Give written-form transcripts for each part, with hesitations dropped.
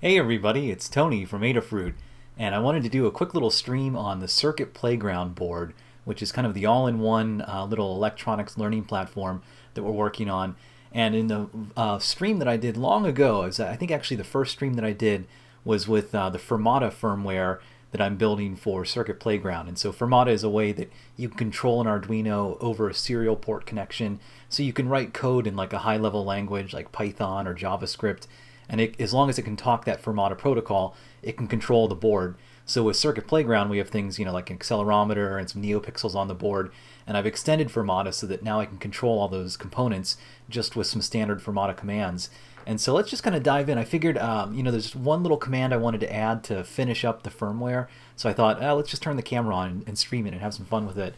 Hey everybody, it's Tony from Adafruit, and I wanted to do a quick little stream on the Circuit Playground board, which is kind of the all-in-one little electronics learning platform that we're working on. And in the stream that I did long ago, I think actually the first stream that I did was with the Firmata firmware that I'm building for Circuit Playground. And so Firmata is a way that you can control an Arduino over a serial port connection. So you can write code in like a high-level language like Python or JavaScript, and as long as it can talk that Firmata protocol, it can control the board. So with Circuit Playground, we have things, like an accelerometer and some Neopixels on the board, and I've extended Firmata so that now I can control all those components just with some standard Firmata commands. And so let's just kind of dive in. I figured, there's just one little command I wanted to add to finish up the firmware. So I thought, let's just turn the camera on and stream it and have some fun with it.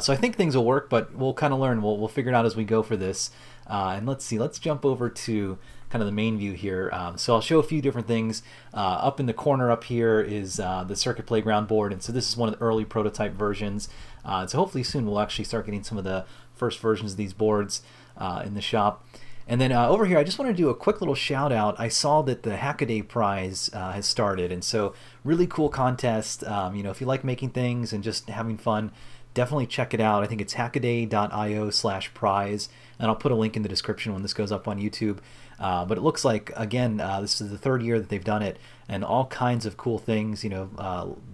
So I think things will work, but we'll kind of learn. We'll figure it out as we go for this. And let's see. Let's jump over to kind of the main view here. So I'll show a few different things. Up in the corner up here is the Circuit Playground board, and so this is one of the early prototype versions. So hopefully soon we'll actually start getting some of the first versions of these boards in the shop. And then over here, I just want to do a quick little shout out. I saw that the Hackaday prize has started, and so really cool contest. If you like making things and just having fun, definitely check it out. I think it's hackaday.io/prize, and I'll put a link in the description when this goes up on YouTube. But it looks like, again, this is the third year that they've done it, and all kinds of cool things,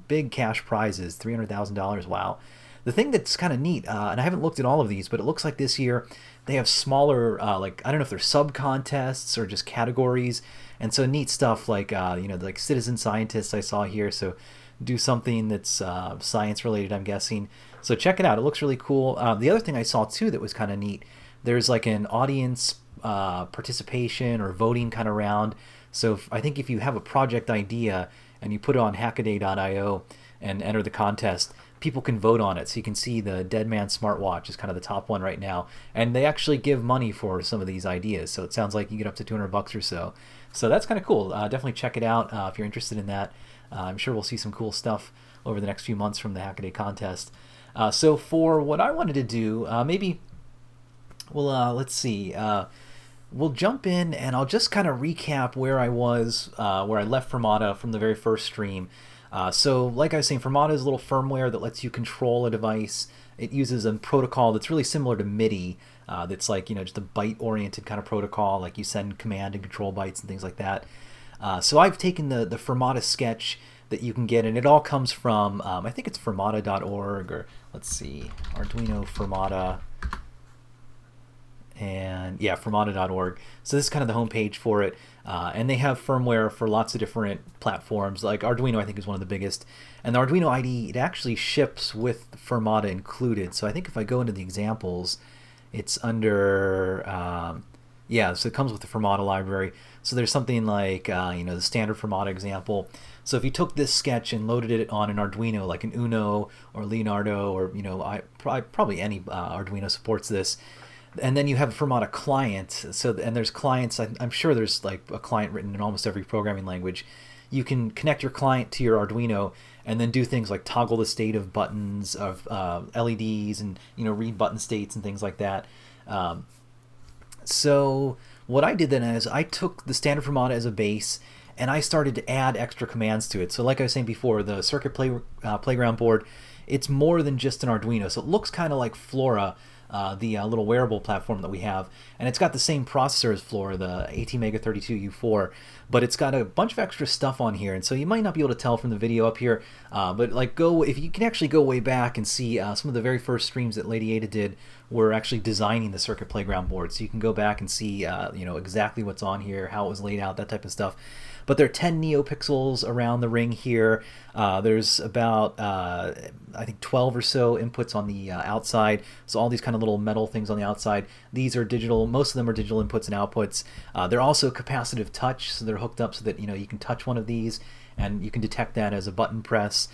big cash prizes, $300,000, wow. The thing that's kind of neat, and I haven't looked at all of these, but it looks like this year they have smaller, I don't know if they're sub-contests or just categories, and so neat stuff like, like citizen scientists I saw here, so do something that's science-related, I'm guessing. So check it out. It looks really cool. The other thing I saw, too, that was kind of neat, there's like an audience participation or voting kind of round. So I think if you have a project idea and you put it on hackaday.io and enter the contest, people can vote on it. So you can see the Dead Man smartwatch is kind of the top one right now, and they actually give money for some of these ideas. So it sounds like you get up to $200 or so. So that's kind of cool. Definitely check it out if you're interested in that. I'm sure we'll see some cool stuff over the next few months from the Hackaday contest. So for what I wanted to do, maybe let's see. We'll jump in and I'll just kind of recap where I was, where I left Firmata from the very first stream. So like I was saying, Firmata is a little firmware that lets you control a device. It uses a protocol that's really similar to MIDI. That's like, just a byte-oriented kind of protocol, like you send command and control bytes and things like that. So I've taken the Firmata sketch that you can get, and it all comes from, I think it's firmata.org, or let's see, Arduino Firmata. And yeah, Firmata.org. So this is kind of the homepage for it, and they have firmware for lots of different platforms. Like Arduino, I think, is one of the biggest. And the Arduino IDE, it actually ships with Firmata included. So I think if I go into the examples, it's under so it comes with the Firmata library. So there's something like the standard Firmata example. So if you took this sketch and loaded it on an Arduino, like an Uno or Leonardo, or probably any Arduino supports this. And then you have a Firmata client. And there's clients. I'm sure there's like a client written in almost every programming language. You can connect your client to your Arduino and then do things like toggle the state of buttons, of LEDs, and read button states and things like that. So what I did then is I took the standard Firmata as a base, and I started to add extra commands to it. So like I was saying before, the Circuit Playground board, it's more than just an Arduino. So it looks kind of like Flora, the little wearable platform that we have, and it's got the same processor as Flora, the ATmega32U4, but it's got a bunch of extra stuff on here, and so you might not be able to tell from the video up here, but if you can actually go way back and see some of the very first streams that Lady Ada did were actually designing the Circuit Playground board, so you can go back and see exactly what's on here, how it was laid out, that type of stuff. But there are 10 Neopixels around the ring here. There's about, I think, 12 or so inputs on the outside. So all these kind of little metal things on the outside. These are digital. Most of them are digital inputs and outputs. They're also capacitive touch, so they're hooked up so that you can touch one of these and you can detect that as a button press.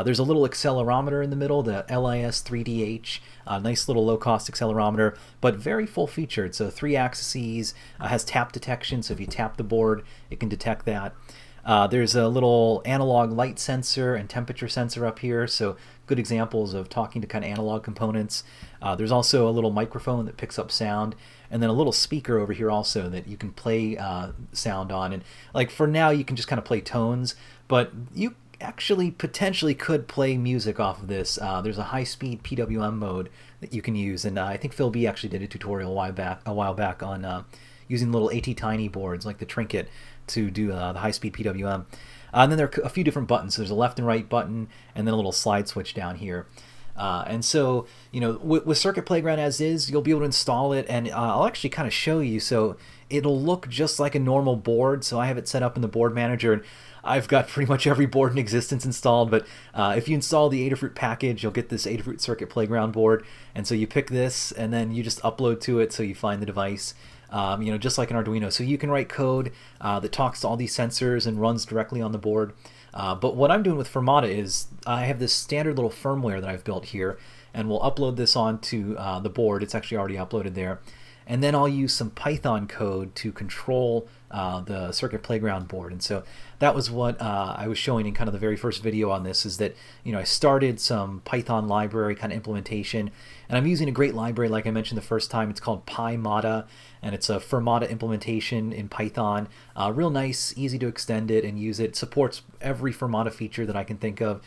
There's a little accelerometer in the middle, the LIS3DH, nice little low-cost accelerometer, but very full-featured. So 3 axes, has tap detection, so if you tap the board, it can detect that. There's a little analog light sensor and temperature sensor up here, so good examples of talking to kind of analog components. There's also a little microphone that picks up sound, and then a little speaker over here also that you can play sound on. And like for now, you can just kind of play tones, but you actually potentially could play music off of this. There's a high-speed PWM mode that you can use, and I think Phil B actually did a tutorial a while back on using little AT-Tiny boards like the Trinket to do the high-speed PWM. And then there are a few different buttons. So there's a left and right button, and then a little slide switch down here. And so, you know, with Circuit Playground as is, you'll be able to install it, and I'll actually kind of show you. So it'll look just like a normal board. So I have it set up in the board manager, and I've got pretty much every board in existence installed. But if you install the Adafruit package, you'll get this Adafruit Circuit Playground board. And so you pick this, and then you just upload to it so you find the device. You know, just like an Arduino. So you can write code that talks to all these sensors and runs directly on the board. But what I'm doing with Firmata is I have this standard little firmware that I've built here, and we'll upload this onto the board. It's actually already uploaded there. And then I'll use some Python code to control the Circuit Playground board. And so that was what I was showing in kind of the very first video on this, is that, you know, I started some Python library kind of implementation, and I'm using a great library like I mentioned the first time. It's called Firmata, and it's a Firmata implementation in Python. Real nice, easy to extend it and use it. It supports every Firmata feature that I can think of.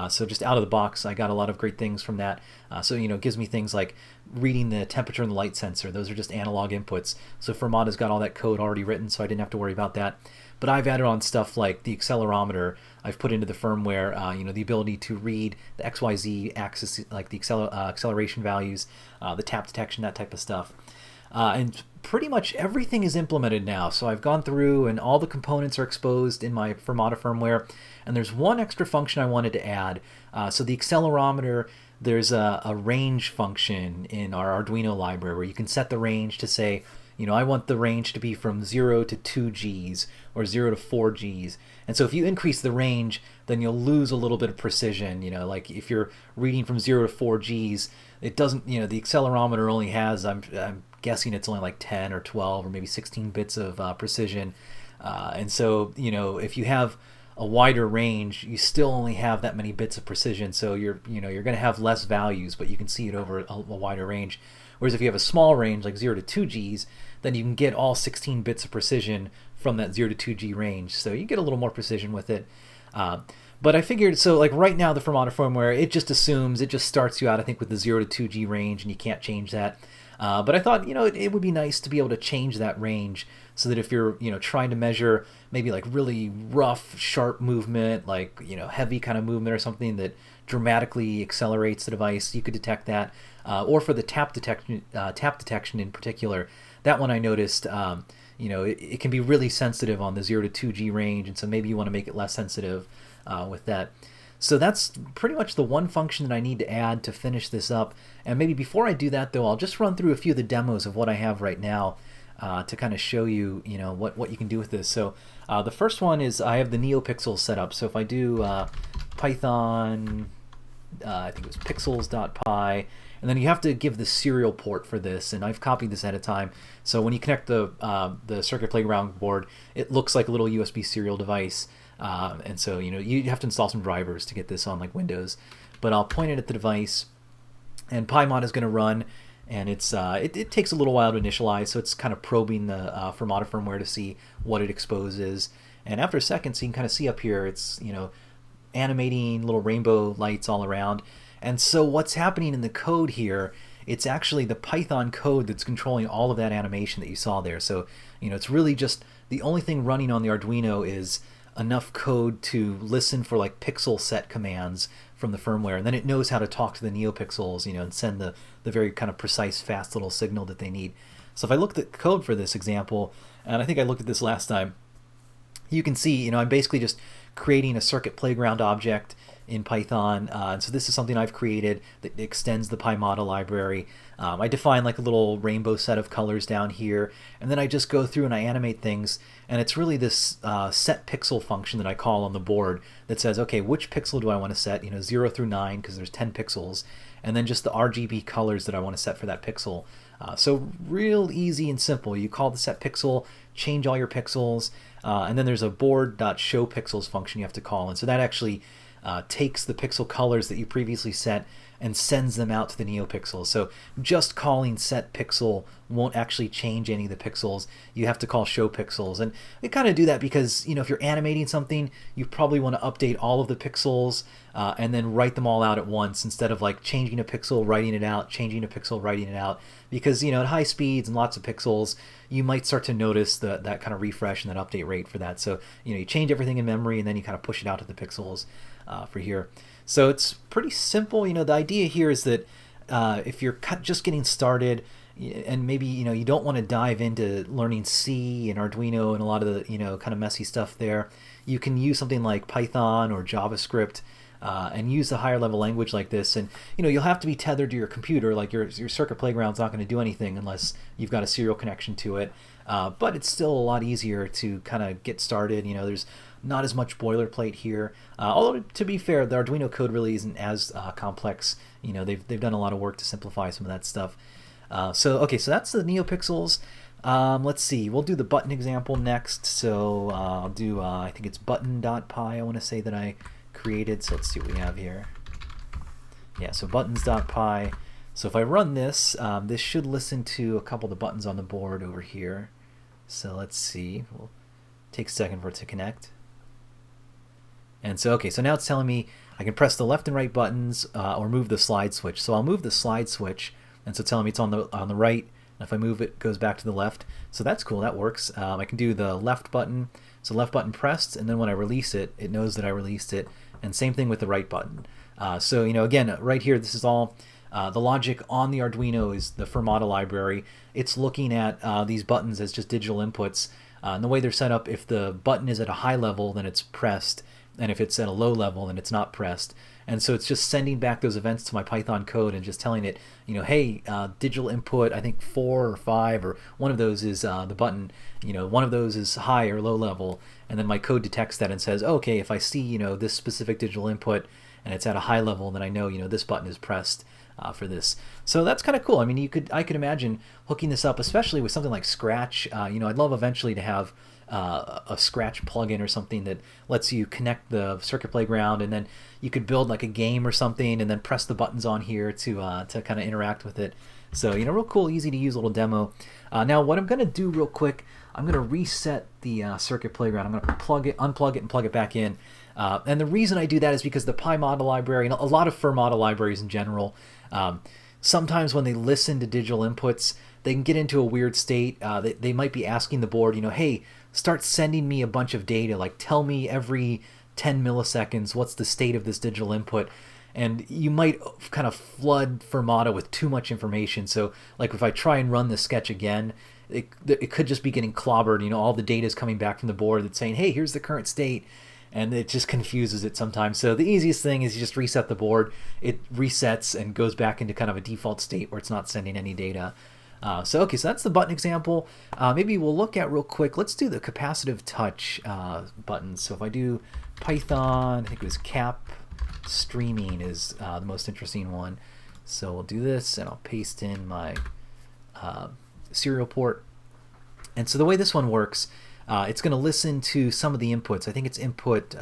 So just out of the box, I got a lot of great things from that. So, you know, it gives me things like reading the temperature and the light sensor. Those are just analog inputs. So Firmata's got all that code already written, so I didn't have to worry about that. But I've added on stuff like the accelerometer. I've put into the firmware, you know, the ability to read the XYZ axis, like the acceleration values, the tap detection, that type of stuff. And pretty much everything is implemented now. So I've gone through and all the components are exposed in my Firmata firmware. And there's one extra function I wanted to add. So the accelerometer, there's a range function in our Arduino library where you can set the range to say, you know, I want the range to be from 0 to 2 Gs or 0 to 4 Gs. And so if you increase the range, then you'll lose a little bit of precision. You know, like if you're reading from 0 to 4 Gs, it doesn't, you know, the accelerometer only has, I'm guessing it's only like 10 or 12 or maybe 16 bits of precision. And so, you know, if you have a wider range, you still only have that many bits of precision. So you're going to have less values, but you can see it over a wider range. Whereas if you have a small range, like 0 to 2 Gs, then you can get all 16 bits of precision from that 0 to 2 G range. So you get a little more precision with it. But I figured, so like right now the Firmata firmware, it just assumes, it just starts you out, I think, with the 0 to 2 G range, and you can't change that. But I thought, you know, it would be nice to be able to change that range so that if you're, you know, trying to measure maybe like really rough, sharp movement, like, you know, heavy kind of movement or something that dramatically accelerates the device, you could detect that. Or for the tap detection in particular, that one I noticed, you know, it can be really sensitive on the 0 to 2 G range, and so maybe you want to make it less sensitive with that. So that's pretty much the one function that I need to add to finish this up. And maybe before I do that, though, I'll just run through a few of the demos of what I have right now to kind of show you, you know, what you can do with this. So the first one is I have the Neopixel set up. So if I do Python, I think it was pixels.py, and then you have to give the serial port for this, and I've copied this ahead of time. So when you connect the Circuit Playground board, it looks like a little USB serial device. And so, you know, you have to install some drivers to get this on like Windows. But I'll point it at the device, and PyMod is going to run, and it takes a little while to initialize, so it's kind of probing the Firmata firmware to see what it exposes. And after a second, so you can kind of see up here, it's, you know, animating little rainbow lights all around. And so what's happening in the code here, it's actually the Python code that's controlling all of that animation that you saw there. So, you know, it's really just the only thing running on the Arduino is enough code to listen for like pixel set commands from the firmware, and then it knows how to talk to the Neopixels, you know, and send the very kind of precise, fast little signal that they need. So if I look at the code for this example, and I think I looked at this last time, you can see, you know, I'm basically just creating a Circuit Playground object in Python. And so this is something I've created that extends the Firmata library. I define like a little rainbow set of colors down here, and then I just go through and I animate things, and it's really this set pixel function that I call on the board that says, okay, which pixel do I want to set, you know, 0 through 9, because there's 10 pixels, and then just the RGB colors that I want to set for that pixel. So real easy and simple. You call the set pixel, change all your pixels, and then there's a board.showPixels function you have to call. And so that actually takes the pixel colors that you previously set and sends them out to the Neopixel. So just calling set pixel won't actually change any of the pixels. You have to call show pixels. And we kind of do that because, if you're animating something, you probably want to update all of the pixels and then write them all out at once instead of like changing a pixel, writing it out, changing a pixel, writing it out. Because, at high speeds and lots of pixels, you might start to notice that kind of refresh and that update rate for that. So, you change everything in memory and then you kind of push it out to the pixels for here. So it's pretty simple. The idea here is that if you're just getting started and maybe, you don't want to dive into learning C and Arduino and a lot of the, kind of messy stuff there, you can use something like Python or JavaScript and use a higher level language like this. And, you'll have to be tethered to your computer. Like your Circuit Playground's not going to do anything unless you've got a serial connection to it. But it's still a lot easier to kind of get started. There's not as much boilerplate here. Although, to be fair, the Arduino code really isn't as complex. They've done a lot of work to simplify some of that stuff. So that's the Neopixels. Let's see, we'll do the button example next. So I'll do, I think it's button.py, I want to say that I created. So let's see what we have here. Yeah, so buttons.py. So if I run this, this should listen to a couple of the buttons on the board over here. So let's see, we'll take a second for it to connect. And so, so now it's telling me I can press the left and right buttons or move the slide switch. So I'll move the slide switch, and so it's telling me it's on the right. And if I move it, it goes back to the left. So that's cool, that works. I can do the left button. So left button pressed, and then when I release it, it knows that I released it. And same thing with the right button. So, again, right here, this is all the logic on the Arduino is the Firmata library. It's looking at these buttons as just digital inputs. And the way they're set up, if the button is at a high level, then it's pressed. And if it's at a low level, then it's not pressed. And so it's just sending back those events to my Python code and just telling it, hey, digital input, I think 4 or 5, or one of those is the button, one of those is high or low level. And then my code detects that and says, okay, if I see, this specific digital input and it's at a high level, then I know, this button is pressed for this. So that's kind of cool. I mean, I could imagine hooking this up, especially with something like Scratch. I'd love eventually to have a Scratch plugin or something that lets you connect the Circuit Playground, and then you could build like a game or something and then press the buttons on here to kind of interact with it. So, real cool, easy to use little demo. Now what I'm going to do real quick, I'm going to reset the Circuit Playground. I'm going to unplug it and plug it back in. And the reason I do that is because the PyModel library, and a lot of Firmata libraries in general, sometimes when they listen to digital inputs, they can get into a weird state. They might be asking the board, hey, start sending me a bunch of data, like tell me every 10 milliseconds what's the state of this digital input. And you might kind of flood Firmata with too much information. So like if I try and run the sketch again, it could just be getting clobbered. All the data is coming back from the board that's saying, hey, here's the current state. And it just confuses it sometimes. So the easiest thing is you just reset the board. It resets and goes back into kind of a default state where it's not sending any data. So that's the button example. Maybe we'll look at real quick. Let's do the capacitive touch buttons. So if I do Python, I think it was cap streaming is the most interesting one. So we'll do this, and I'll paste in my serial port. And so the way this one works, it's going to listen to some of the inputs. I think it's input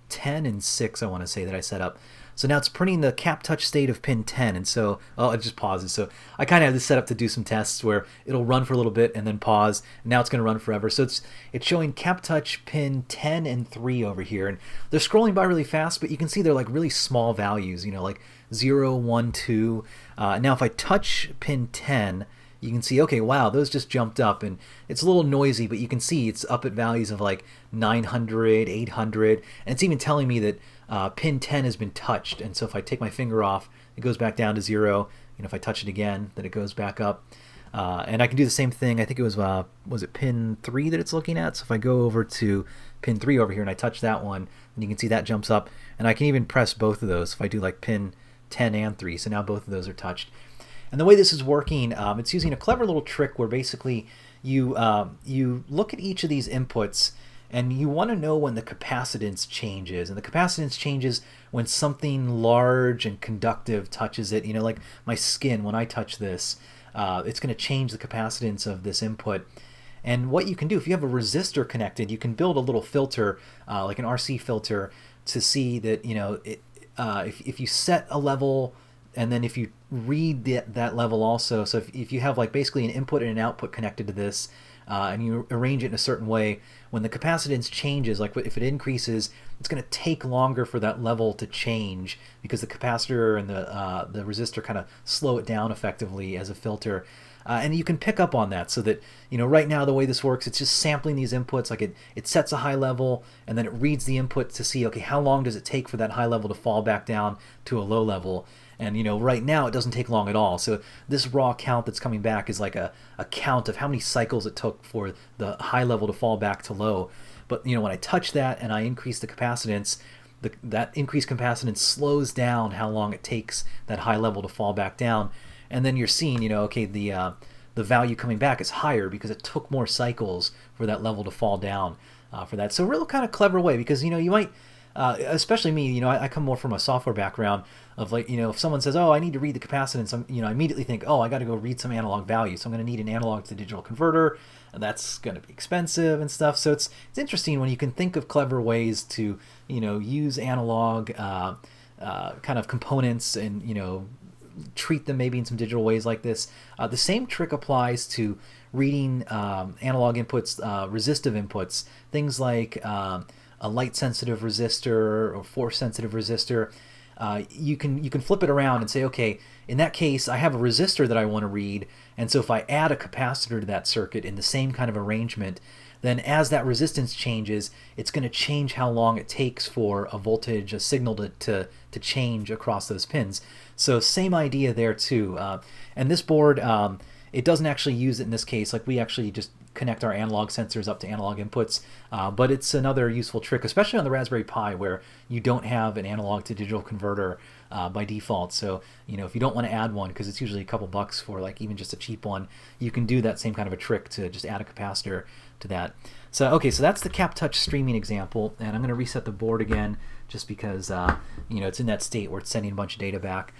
10 and 6, I want to say, that I set up. So now it's printing the cap touch state of pin 10, and so, it just pauses. So I kind of have this set up to do some tests where it'll run for a little bit and then pause, and now it's going to run forever. So it's showing cap touch pin 10 and 3 over here, and they're scrolling by really fast, but you can see they're like really small values, like 0, 1, 2. Now if I touch pin 10, you can see, okay, wow, those just jumped up, and it's a little noisy, but you can see it's up at values of like 900, 800, and it's even telling me that pin 10 has been touched. And so if I take my finger off, it goes back down to 0. If I touch it again, then it goes back up. And I can do the same thing. I think it was it pin 3 that it's looking at? So if I go over to pin 3 over here and I touch that one, then you can see that jumps up. And I can even press both of those if I do like pin 10 and 3. So now both of those are touched. And the way this is working, it's using a clever little trick where basically you look at each of these inputs, and you want to know when the capacitance changes. And the capacitance changes when something large and conductive touches it. Like my skin, when I touch this, it's going to change the capacitance of this input. And what you can do, if you have a resistor connected, you can build a little filter, like an RC filter, to see that, if you set a level, and then if you read that level also, so if you have like basically an input and an output connected to this, and you arrange it in a certain way, when the capacitance changes, like if it increases, it's going to take longer for that level to change because the capacitor and the resistor kind of slow it down effectively as a filter. And you can pick up on that, so that, right now the way this works, it's just sampling these inputs. Like it sets a high level, and then it reads the input to see, okay, how long does it take for that high level to fall back down to a low level? And right now it doesn't take long at all. So this raw count that's coming back is like a count of how many cycles it took for the high level to fall back to low. But when I touch that and I increase the capacitance, that increased capacitance slows down how long it takes that high level to fall back down. And then you're seeing, okay, the value coming back is higher because it took more cycles for that level to fall down for that. So a real kind of clever way, because, you might, especially me, I come more from a software background of like, if someone says, oh, I need to read the capacitance, I immediately think, oh, I got to go read some analog value. So I'm going to need an analog to digital converter, and that's going to be expensive and stuff. So it's interesting when you can think of clever ways to, use analog kind of components and, treat them maybe in some digital ways like this. The same trick applies to reading analog inputs, resistive inputs, things like a light sensitive resistor or force sensitive resistor. You can flip it around and say, okay, in that case I have a resistor that I want to read, and so if I add a capacitor to that circuit in the same kind of arrangement, then as that resistance changes, it's going to change how long it takes for a voltage, a signal to change across those pins. So same idea there too. And this board, it doesn't actually use it in this case. Like we actually just connect our analog sensors up to analog inputs, but it's another useful trick, especially on the Raspberry Pi where you don't have an analog to digital converter by default. So if you don't want to add one, because it's usually a couple bucks for like even just a cheap one, you can do that same kind of a trick to just add a capacitor to that. So okay, so that's the CapTouch streaming example, and I'm going to reset the board again just because it's in that state where it's sending a bunch of data back.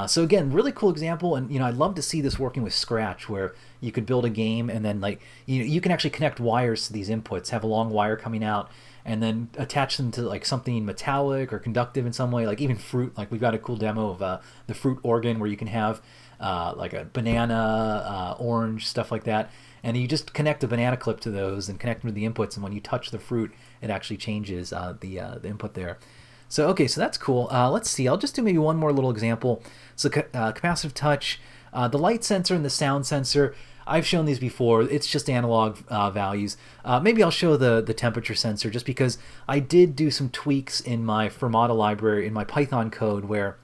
So again, really cool example, and I'd love to see this working with Scratch, where you could build a game and then like you can actually connect wires to these inputs, have a long wire coming out, and then attach them to like something metallic or conductive in some way, like even fruit. Like we've got a cool demo of the fruit organ where you can have like a banana, orange, stuff like that, and you just connect a banana clip to those and connect them to the inputs, and when you touch the fruit, it actually changes the input there. So okay, so that's cool. Let's see, I'll just do maybe one more little example. So capacitive touch, the light sensor and the sound sensor, I've shown these before. It's just analog values. Maybe I'll show the temperature sensor, just because I did do some tweaks in my Firmata library, in my Python code, where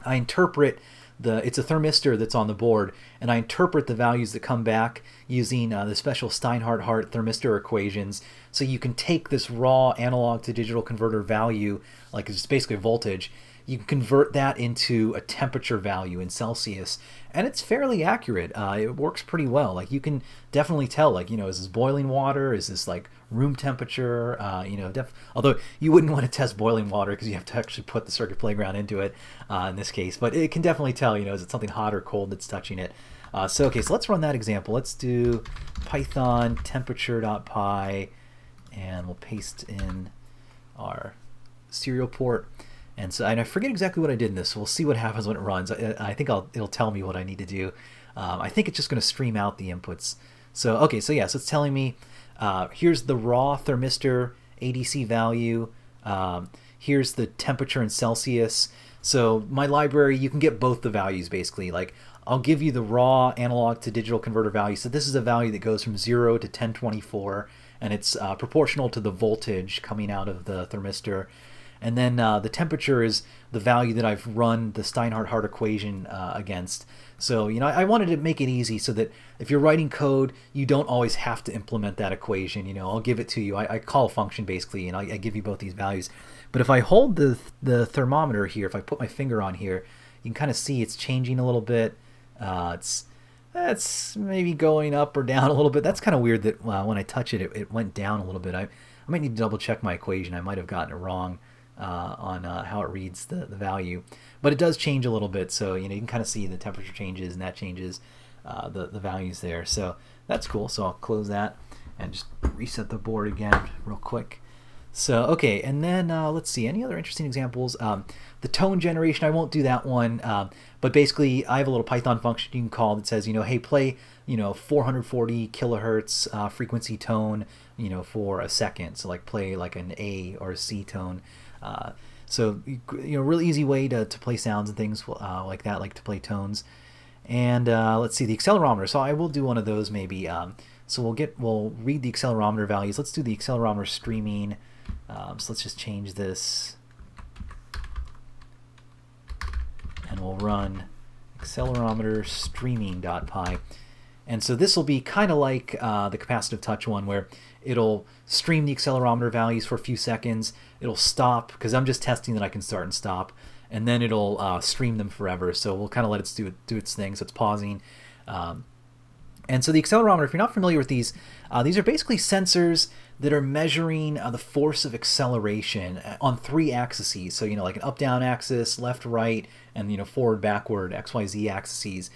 I interpret it's a thermistor that's on the board, and I interpret the values that come back using the special Steinhart-Hart thermistor equations. So you can take this raw analog to digital converter value, like it's basically a voltage, you can convert that into a temperature value in Celsius, and it's fairly accurate. It works pretty well. Like you can definitely tell, like, is this boiling water? Is this like room temperature? Although you wouldn't want to test boiling water because you have to actually put the circuit playground into it in this case, but it can definitely tell, is it something hot or cold that's touching it. So let's run that example. Let's do Python temperature.py, and we'll paste in our serial port. And I forget exactly what I did in this, so we'll see what happens when it runs. I think it'll tell me what I need to do. I think it's just going to stream out the inputs. So it's telling me here's the raw thermistor ADC value. Here's the temperature in Celsius. So my library, you can get both the values basically. Like I'll give you the raw analog to digital converter value. So this is a value that goes from 0 to 1024, and it's proportional to the voltage coming out of the thermistor. And then the temperature is the value that I've run the Steinhart-Hart equation against. So, I wanted to make it easy so that if you're writing code, you don't always have to implement that equation. I'll give it to you. I call a function basically, and I give you both these values. But if I hold the thermometer here, if I put my finger on here, you can kind of see it's changing a little bit. That's maybe going up or down a little bit. That's kind of weird that when I touch it, it went down a little bit. I might need to double check my equation. I might have gotten it wrong on how it reads the value, but it does change a little bit. So you can kind of see the temperature changes, and that changes the values there. So that's cool. So I'll close that and just reset the board again real quick. So okay, and then let's see, any other interesting examples? The tone generation, I won't do that one, but basically I have a little Python function you can call that says, hey, play 440 kilohertz frequency tone for a second. So like play like an A or a C tone. So really easy way to play sounds and things like that, like to play tones. And let's see, the accelerometer. So I will do one of those maybe. So we'll read the accelerometer values. Let's do the accelerometer streaming. So let's just change this, and we'll run accelerometer streaming.py. And so this will be kind of like the capacitive touch one, where it'll stream the accelerometer values for a few seconds. It'll stop, because I'm just testing that I can start and stop, and then it'll stream them forever. So we'll kind of let it do its thing. So it's pausing. And so the accelerometer, if you're not familiar with these are basically sensors that are measuring the force of acceleration on 3 axes. So, like an up-down axis, left-right, and, forward-backward, XYZ axes.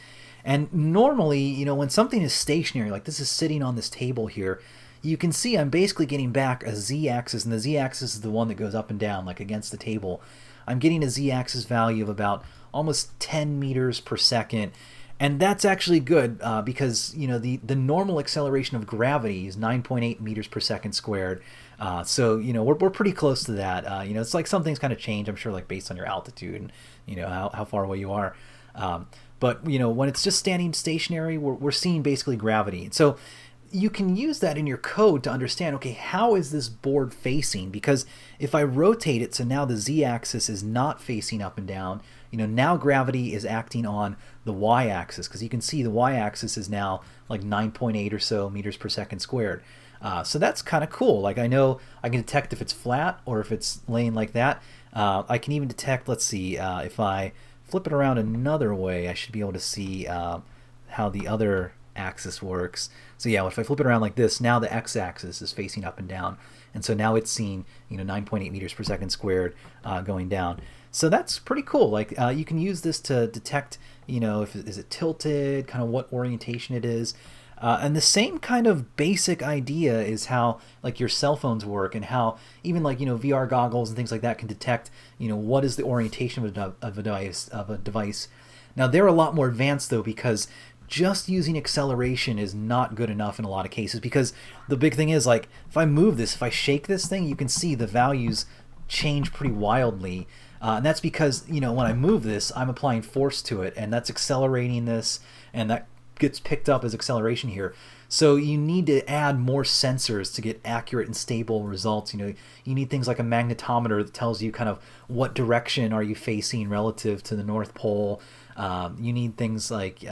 And normally, when something is stationary, like this is sitting on this table here, you can see I'm basically getting back a z-axis, and the z-axis is the one that goes up and down, like against the table. I'm getting a z-axis value of about almost 10 meters per second. And that's actually good because the normal acceleration of gravity is 9.8 meters per second squared. So we're pretty close to that. It's like some things kind of change, I'm sure, like based on your altitude and how far away you are. But when it's just standing stationary, we're seeing basically gravity. So you can use that in your code to understand, okay, how is this board facing? Because if I rotate it so now the z-axis is not facing up and down, now gravity is acting on the y-axis, because you can see the y-axis is now like 9.8 or so meters per second squared. So that's kind of cool. Like I know I can detect if it's flat or if it's laying like that. I can even detect, let's see, if I flip it around another way, I should be able to see how the other axis works. So yeah, if I flip it around like this, now the x-axis is facing up and down, and so now it's seeing 9.8 meters per second squared going down. So that's pretty cool. Like you can use this to detect if is it tilted, kind of what orientation it is. And the same kind of basic idea is how like your cell phones work, and how even like VR goggles and things like that can detect what is the orientation of a device. Now they're a lot more advanced though, because just using acceleration is not good enough in a lot of cases, because the big thing is, like, if I move this, if I shake this thing, you can see the values change pretty wildly. And that's because, when I move this, I'm applying force to it, and that's accelerating this, and that gets picked up as acceleration here. So you need to add more sensors to get accurate and stable results. You need things like a magnetometer that tells you kind of what direction are you facing relative to the North Pole. You need things like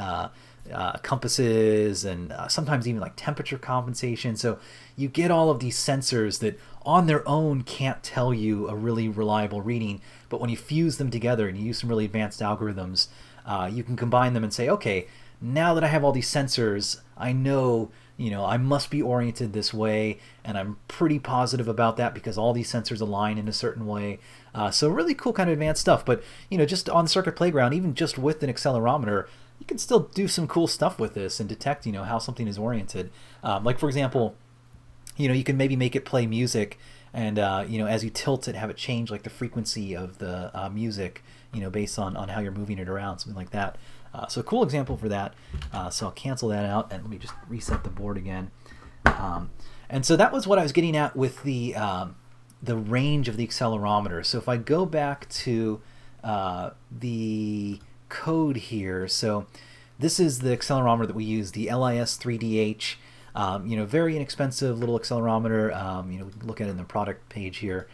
compasses, and sometimes even like temperature compensation. So you get all of these sensors that on their own can't tell you a really reliable reading, but when you fuse them together and you use some really advanced algorithms, you can combine them and say, okay, now that I have all these sensors, I know I must be oriented this way, and I'm pretty positive about that because all these sensors align in a certain way. So really cool kind of advanced stuff. But just on the circuit playground, even just with an accelerometer, you can still do some cool stuff with this and detect how something is oriented. Like for example, you can maybe make it play music, and as you tilt it, have it change like the frequency of the music, based on how you're moving it around, something like that. So a cool example for that. So I'll cancel that out, and let me just reset the board again. And so that was what I was getting at with the range of the accelerometer. So if I go back to the code here, so this is the accelerometer that we use, the LIS3DH. Very inexpensive little accelerometer. We can look at it in the product page here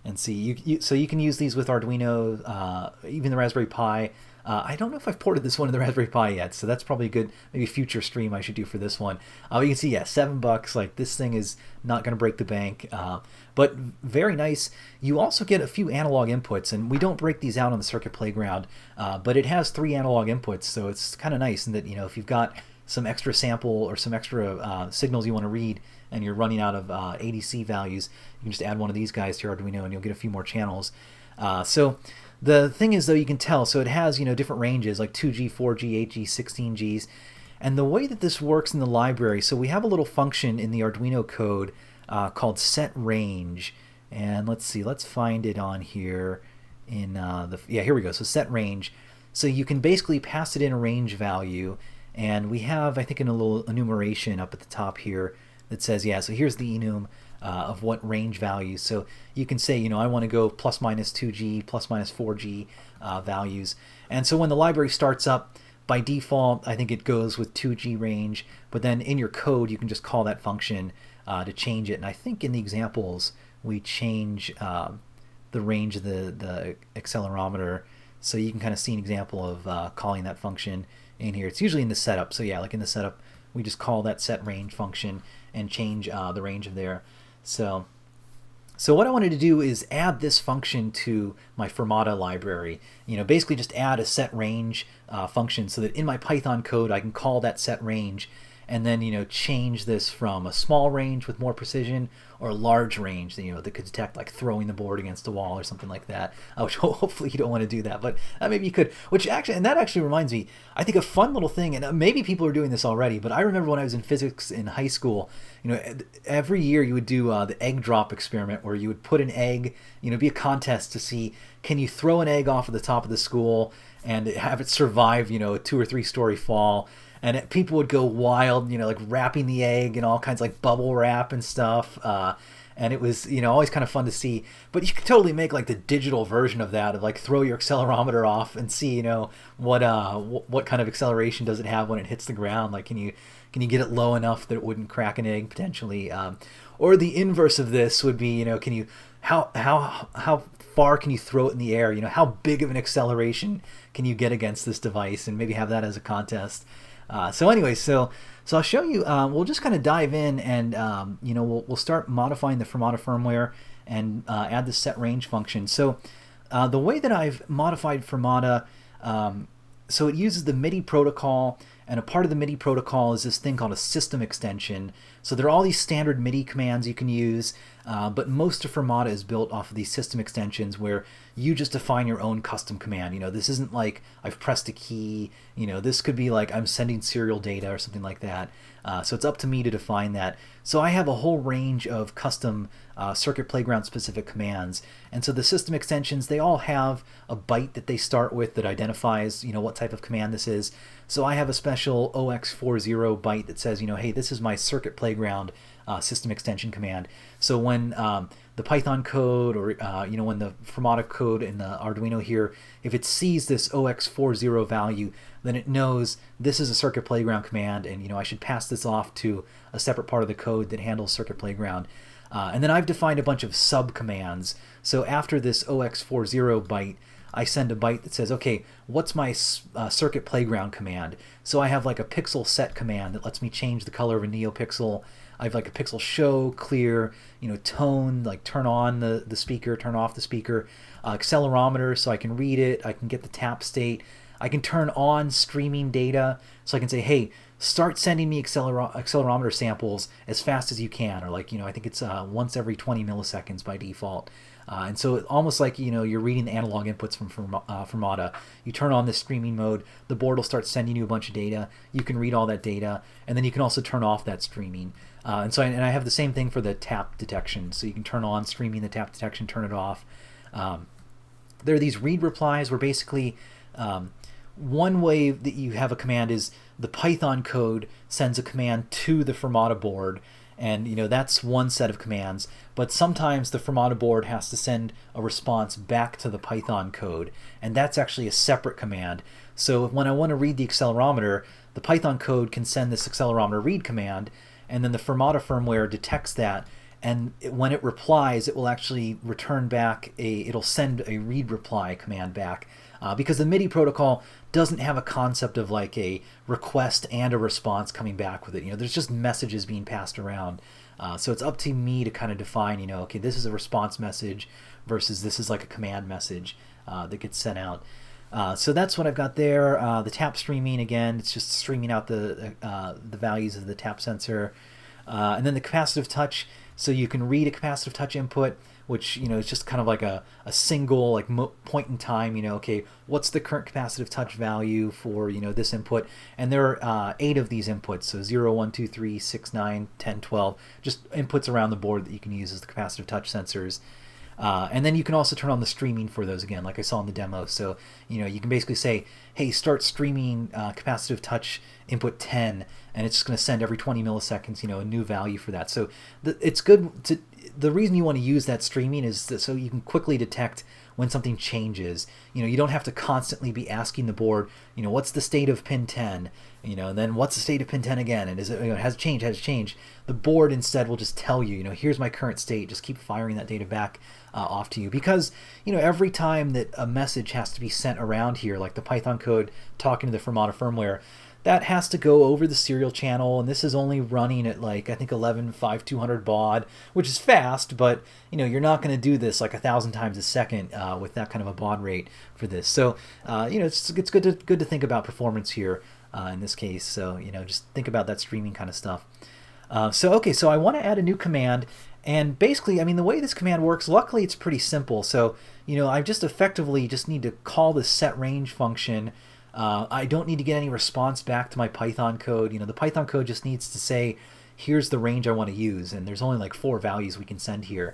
and see. So you can use these with Arduino, even the Raspberry Pi. I don't know if I've ported this one to the Raspberry Pi yet, so that's probably a good, maybe future stream I should do for this one. You can see, yeah, $7. Like, this thing is not going to break the bank, but very nice. You also get a few analog inputs, and we don't break these out on the circuit playground, but it has 3 analog inputs, so it's kind of nice in that, if you've got some extra sample or some extra signals you want to read, and you're running out of ADC values, you can just add one of these guys to your Arduino and you'll get a few more channels. So the thing is, though, you can tell, so it has, different ranges like 2G, 4G, 8G, 16Gs. And the way that this works in the library, so we have a little function in the Arduino code called set range. And let's see, let's find it on here in yeah, here we go. So set range. So you can basically pass it in a range value, and we have, I think, in a little enumeration up at the top here that says, yeah, so here's the enum of what range values. So you can say, I want to go plus minus 2G, plus minus 4G values. And so when the library starts up, by default, I think it goes with 2G range, but then in your code, you can just call that function to change it. And I think in the examples, we change the range of the accelerometer. So you can kind of see an example of calling that function in here. It's usually in the setup. So yeah, like in the setup, we just call that set range function and change the range of there. So what I wanted to do is add this function to my Firmata library. Basically just add a set range function so that in my Python code I can call that set range and then change this from a small range with more precision or a large range that that could detect like throwing the board against a wall or something like that. Which hopefully you don't want to do that, but maybe you could. And that actually reminds me, I think a fun little thing, and maybe people are doing this already, but I remember when I was in physics in high school, every year you would do the egg drop experiment where you would put an egg, be a contest to see, can you throw an egg off of the top of the school and have it survive, a 2 or 3 story fall. And people would go wild, like wrapping the egg and all kinds of like bubble wrap and stuff. And it was, always kind of fun to see. But you could totally make like the digital version of that, of like throw your accelerometer off and see, what kind of acceleration does it have when it hits the ground? Like, can you get it low enough that it wouldn't crack an egg potentially? Or the inverse of this would be, can you how far can you throw it in the air? How big of an acceleration can you get against this device, and maybe have that as a contest. So I'll show you, we'll just kind of dive in and, we'll start modifying the Firmata firmware and add the set range function. So the way that I've modified Firmata, so it uses the MIDI protocol, and a part of the MIDI protocol is this thing called a system extension. So there are all these standard MIDI commands you can use, but most of Firmata is built off of these system extensions where you just define your own custom command. This isn't like I've pressed a key. This could be like I'm sending serial data or something like that. So it's up to me to define that. So I have a whole range of custom Circuit Playground specific commands. And so the system extensions, they all have a byte that they start with that identifies, what type of command this is. So I have a special OX40 byte that says, hey, this is my Circuit Playground system extension command. So when the Python code or when the Firmata code in the Arduino here, if it sees this OX40 value, then it knows this is a Circuit Playground command, and I should pass this off to a separate part of the code that handles Circuit Playground. And then I've defined a bunch of sub commands. So after this OX40 byte, I send a byte that says, okay, what's my Circuit Playground command? So I have like a pixel set command that lets me change the color of a Neopixel. I have like a pixel show, clear, tone, like turn on the speaker, turn off the speaker, accelerometer, so I can read it, I can get the tap state, I can turn on streaming data, so I can say, hey, start sending me accelerometer samples as fast as you can, or like, I think it's once every 20 milliseconds by default. And so almost like, you're reading the analog inputs from Firmata. You turn on this streaming mode, the board will start sending you a bunch of data. You can read all that data, and then you can also turn off that streaming. And I have the same thing for the tap detection. So you can turn on streaming, the tap detection, turn it off. There are these read replies where basically one way that you have a command is the Python code sends a command to the Firmata board, and that's one set of commands. But sometimes the Firmata board has to send a response back to the Python code, and that's actually a separate command. So when I want to read the accelerometer, the Python code can send this accelerometer read command, and then the Firmata firmware detects that, and when it replies, it will actually return back it'll send a read reply command back, because the MIDI protocol doesn't have a concept of like a request and a response coming back with it. There's just messages being passed around. So it's up to me to kind of define, okay, this is a response message versus this is like a command message that gets sent out. So that's what I've got there. The tap streaming, again, it's just streaming out the values of the tap sensor. And then the capacitive touch, so you can read a capacitive touch input, which, is just kind of like a single like point in time, okay, what's the current capacitive touch value for, this input? And there are 8 of these inputs, so 0, 1, 2, 3, 6, 9, 10, 12, just inputs around the board that you can use as the capacitive touch sensors. And then you can also turn on the streaming for those again, like I saw in the demo. So, you can basically say, hey, start streaming capacitive touch input 10, and it's just going to send every 20 milliseconds, a new value for that. So it's good to, the reason you want to use that streaming is so you can quickly detect when something changes. You don't have to constantly be asking the board, what's the state of pin 10, and then what's the state of pin 10 again, and is it, has it changed? The board instead will just tell you, here's my current state. Just keep firing that data back off to you, because every time that a message has to be sent around here, like the Python code talking to the Firmata firmware, that has to go over the serial channel, and this is only running at like I think 11.5200 baud, which is fast, but you're not going to do this like 1,000 times a second with that kind of a baud rate for this. So it's good to think about performance here in this case. So just think about that streaming kind of stuff. So I want to add a new command, and basically, the way this command works, luckily it's pretty simple. So I just effectively need to call the set range function. I don't need to get any response back to my Python code. The Python code just needs to say, here's the range I want to use, and there's only like 4 values we can send here.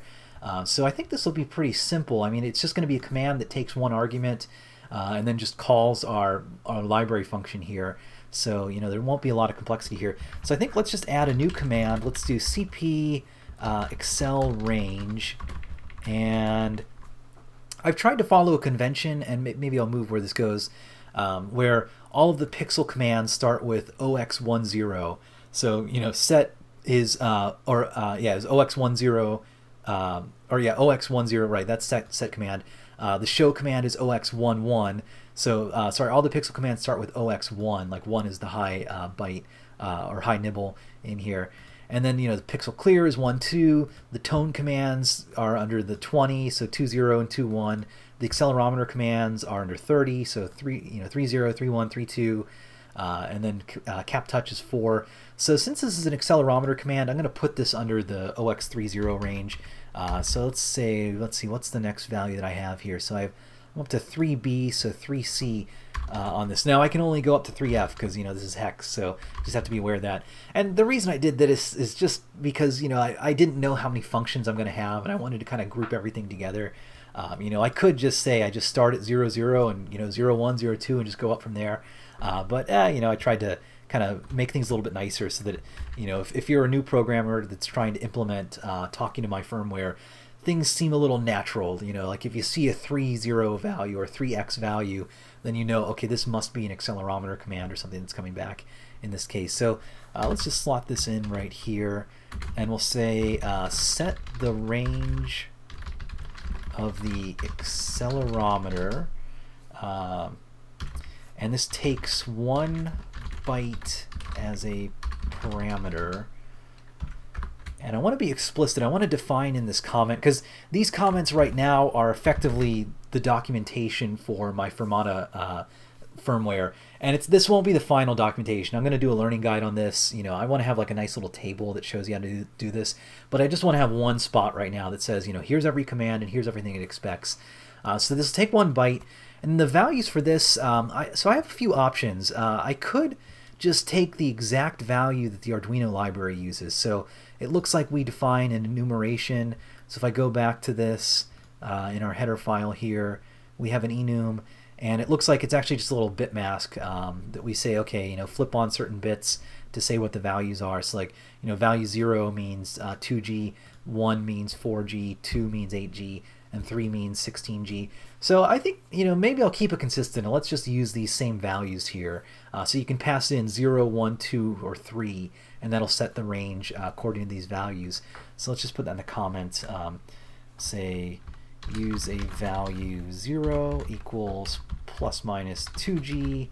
So I think this will be pretty simple. It's just going to be a command that takes 1 argument and then just calls our library function here. So there won't be a lot of complexity here. So I think let's just add a new command. Let's do cp excel range, and I've tried to follow a convention, and maybe I'll move where this goes, where all of the pixel commands start with OX10. So set is is OX10 OX10, right? That's set command. The show command is OX11. So sorry, all the pixel commands start with OX1, like 1 is the high byte or high nibble in here. And then the pixel clear is 1, 2. The tone commands are under the 20, so 20 and 21. The accelerometer commands are under 30, so 30, 31, 32. And then cap touch is 4. So since this is an accelerometer command, I'm going to put this under the OX30 range. So let's see, what's the next value that I have here? So I'm up to 3B, so 3C on this. Now I can only go up to 3F because this is hex, so just have to be aware of that. And the reason I did that is just because I didn't know how many functions I'm going to have, and I wanted to kind of group everything together. I could just say I just start at 0, 0 and 0, 1, 0, 2 and just go up from there. But I tried to kind of make things a little bit nicer so that if you're a new programmer that's trying to implement talking to my firmware, things seem a little natural. Like if you see a 3.0 value or 3x value, then okay, this must be an accelerometer command or something that's coming back in this case. So let's just slot this in right here, and we'll say set the range of the accelerometer, and this takes 1 byte as a parameter. And I want to be explicit. I want to define in this comment, because these comments right now are effectively the documentation for my Firmata firmware. And this won't be the final documentation. I'm going to do a learning guide on this. I want to have like a nice little table that shows you how to do this. But I just want to have one spot right now that says, here's every command and here's everything it expects. So this will take 1 byte. And the values for this, so I have a few options. I could just take the exact value that the Arduino library uses. So it looks like we define an enumeration. So if I go back to this in our header file here, we have an enum, and it looks like it's actually just a little bit mask that we say, okay, flip on certain bits to say what the values are. So like, value 0 means 2G, 1 means 4G, 2 means 8G, and 3 means 16G. So I think, maybe I'll keep it consistent, and let's just use these same values here. So you can pass in 0, 1, 2, or 3, and that'll set the range according to these values. So let's just put that in the comments. Say use a value 0 equals plus minus 2G,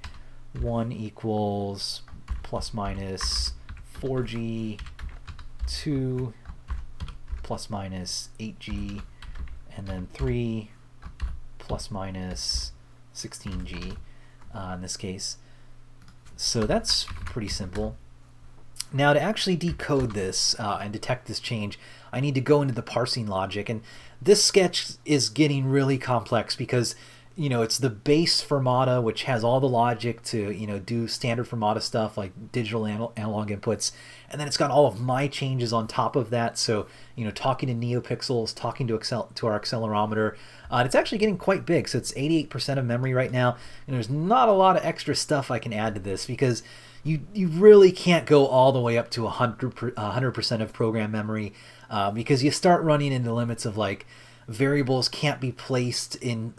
1 equals plus minus 4G, 2 plus minus 8G, and then 3 plus minus 16G in this case. So that's pretty simple. Now to actually decode this and detect this change, I need to go into the parsing logic, and this sketch is getting really complex because it's the base Firmata, which has all the logic to do standard Firmata stuff like digital analog inputs, and then it's got all of my changes on top of that. So talking to Neopixels, talking to our accelerometer, and it's actually getting quite big. So it's 88% of memory right now, and there's not a lot of extra stuff I can add to this because you really can't go all the way up to 100% of program memory because you start running into limits of like variables can't be placed in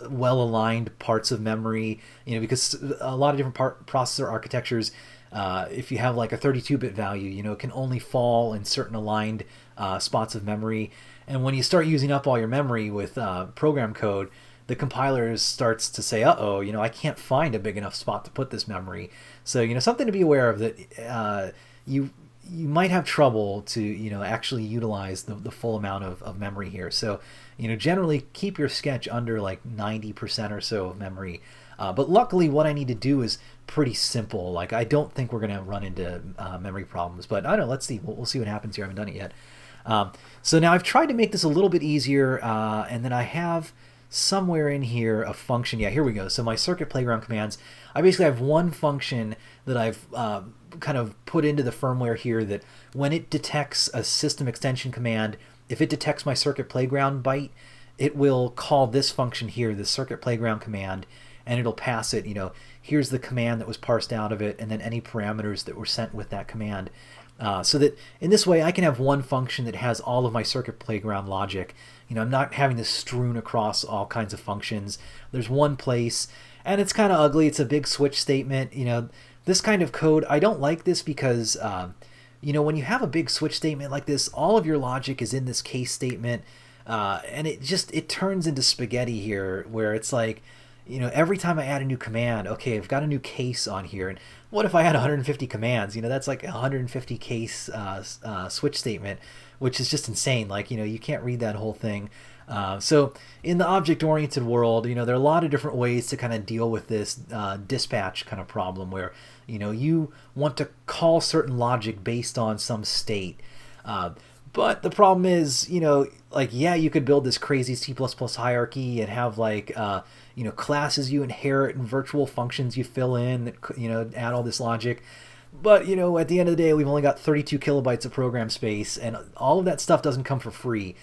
well-aligned parts of memory, because a lot of different processor architectures, if you have like a 32-bit value, it can only fall in certain aligned spots of memory. And when you start using up all your memory with program code, the compiler starts to say, uh-oh, I can't find a big enough spot to put this memory. So, something to be aware of, that you might have trouble to, actually utilize the full amount of memory here. So, generally keep your sketch under like 90% or so of memory. But luckily what I need to do is pretty simple. Like, I don't think we're going to run into memory problems, but I don't know, let's see. We'll see what happens here. I haven't done it yet. So now I've tried to make this a little bit easier, and then I have somewhere in here a function. Yeah, here we go. So my circuit playground commands, I basically have one function that I've kind of put into the firmware here that when it detects a system extension command, if it detects my circuit playground byte, it will call this function here, the circuit playground command, and it'll pass it, here's the command that was parsed out of it, and then any parameters that were sent with that command. So that in this way I can have one function that has all of my circuit playground logic. I'm not having this strewn across all kinds of functions. There's one place, and it's kind of ugly. It's a big switch statement. This kind of code, I don't like this because when you have a big switch statement like this, all of your logic is in this case statement, and it turns into spaghetti here, where it's like, every time I add a new command, okay, I've got a new case on here, and what if I had 150 commands? That's like 150 case switch statement, which is just insane. Like, you can't read that whole thing. So in the object-oriented world, there are a lot of different ways to kind of deal with this dispatch kind of problem where, you want to call certain logic based on some state. But the problem is, yeah, you could build this crazy C++ hierarchy and have like, classes you inherit and virtual functions you fill in that, add all this logic. But, at the end of the day, we've only got 32 kilobytes of program space, and all of that stuff doesn't come for free.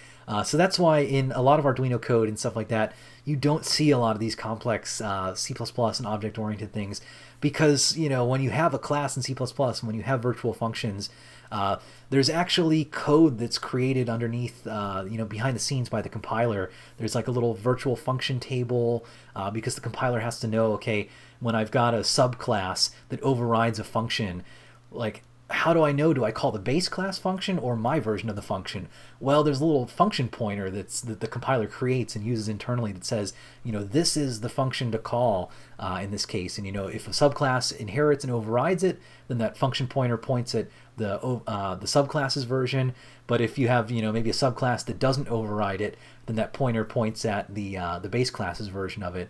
So that's why in a lot of Arduino code and stuff like that, you don't see a lot of these complex C++ and object-oriented things, because, when you have a class in C++ and when you have virtual functions, there's actually code that's created underneath, behind the scenes by the compiler. There's like a little virtual function table, because the compiler has to know, okay, when I've got a subclass that overrides a function, like, how do I know? Do I call the base class function or my version of the function? Well, there's a little function pointer that the compiler creates and uses internally that says, this is the function to call in this case. And, if a subclass inherits and overrides it, then that function pointer points at the subclass's version. But if you have, maybe a subclass that doesn't override it, then that pointer points at the base class's version of it.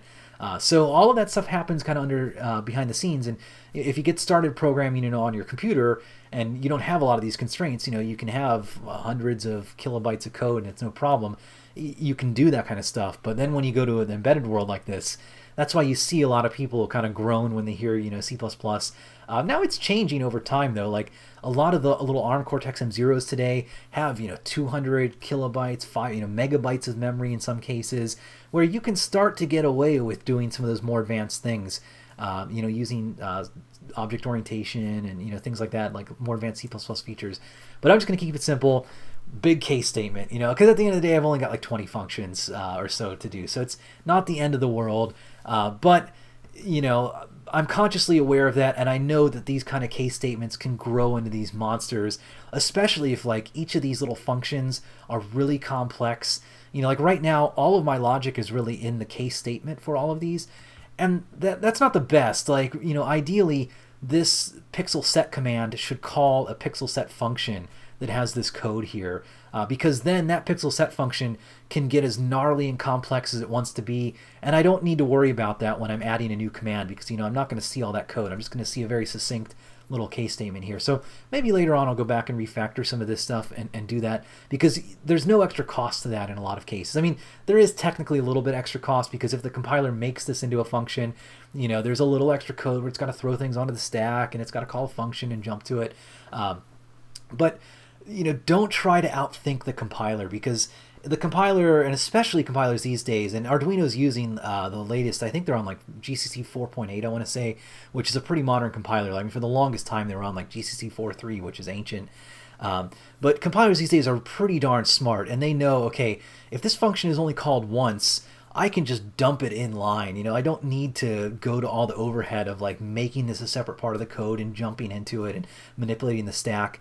So all of that stuff happens kind of under behind the scenes, and if you get started programming, on your computer and you don't have a lot of these constraints, you can have hundreds of kilobytes of code and it's no problem. You can do that kind of stuff. But then when you go to an embedded world like this, that's why you see a lot of people kind of groan when they hear, C++. Now it's changing over time though. Like a lot of the little ARM Cortex M0s today have, 200 kilobytes, megabytes of memory in some cases, where you can start to get away with doing some of those more advanced things, using object orientation and, things like that, like more advanced C++ features. But I'm just going to keep it simple. Big case statement, because at the end of the day, I've only got like 20 functions or so to do. So it's not the end of the world. But, I'm consciously aware of that, and I know that these kind of case statements can grow into these monsters, especially if like each of these little functions are really complex. Like right now, all of my logic is really in the case statement for all of these, and that's not the best. Like, ideally, this pixel set command should call a pixel set function that has this code here, because then that pixel set function can get as gnarly and complex as it wants to be, and I don't need to worry about that when I'm adding a new command, because I'm not going to see all that code. I'm just going to see a very succinct little case statement here. So maybe later on I'll go back and refactor some of this stuff and do that, because there's no extra cost to that in a lot of cases. I mean, there is technically a little bit extra cost, because if the compiler makes this into a function, there's a little extra code where it's got to throw things onto the stack and it's got to call a function and jump to it. But don't try to outthink the compiler, because the compiler, and especially compilers these days, and Arduino's using the latest, I think they're on like GCC 4.8, I want to say, which is a pretty modern compiler. I mean, for the longest time they were on like GCC 4.3, which is ancient. But compilers these days are pretty darn smart, and they know, okay, if this function is only called once, I can just dump it in line. I don't need to go to all the overhead of like making this a separate part of the code and jumping into it and manipulating the stack.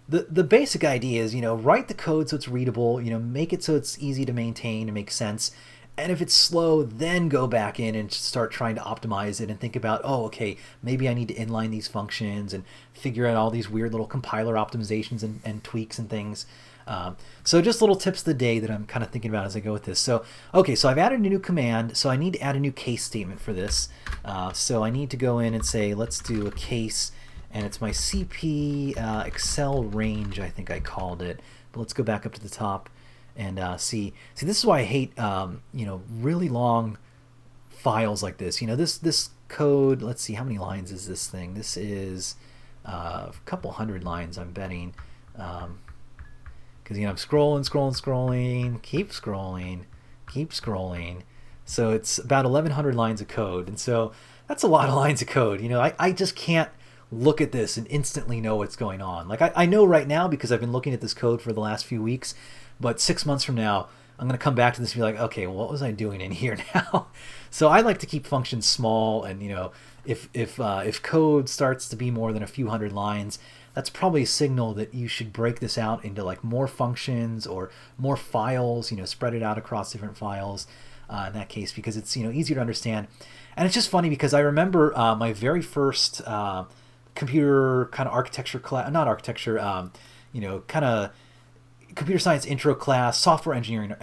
The basic idea is, write the code so it's readable, make it so it's easy to maintain and make sense. And if it's slow, then go back in and start trying to optimize it and think about, oh, okay, maybe I need to inline these functions and figure out all these weird little compiler optimizations and tweaks and things. So just little tips of the day that I'm kind of thinking about as I go with this. So, okay, so I've added a new command, so I need to add a new case statement for this. So I need to go in and say, let's do a case, and it's my CP Excel range, I think I called it. But let's go back up to the top and see. This is why I hate really long files like this. This code. Let's see, how many lines is this thing? This is a couple hundred lines, I'm betting. Because I'm scrolling, keep scrolling. So it's about 1,100 lines of code, and so that's a lot of lines of code. I just can't look at this and instantly know what's going on. Like I know right now because I've been looking at this code for the last few weeks, but 6 months from now I'm going to come back to this and be like, okay, well, what was I doing in here now? So I like to keep functions small, and if code starts to be more than a few hundred lines, that's probably a signal that you should break this out into like more functions or more files, spread it out across different files in that case, because it's easier to understand. And it's just funny because I remember my very first computer kind of architecture class, not architecture, kind of computer science intro class, software engineering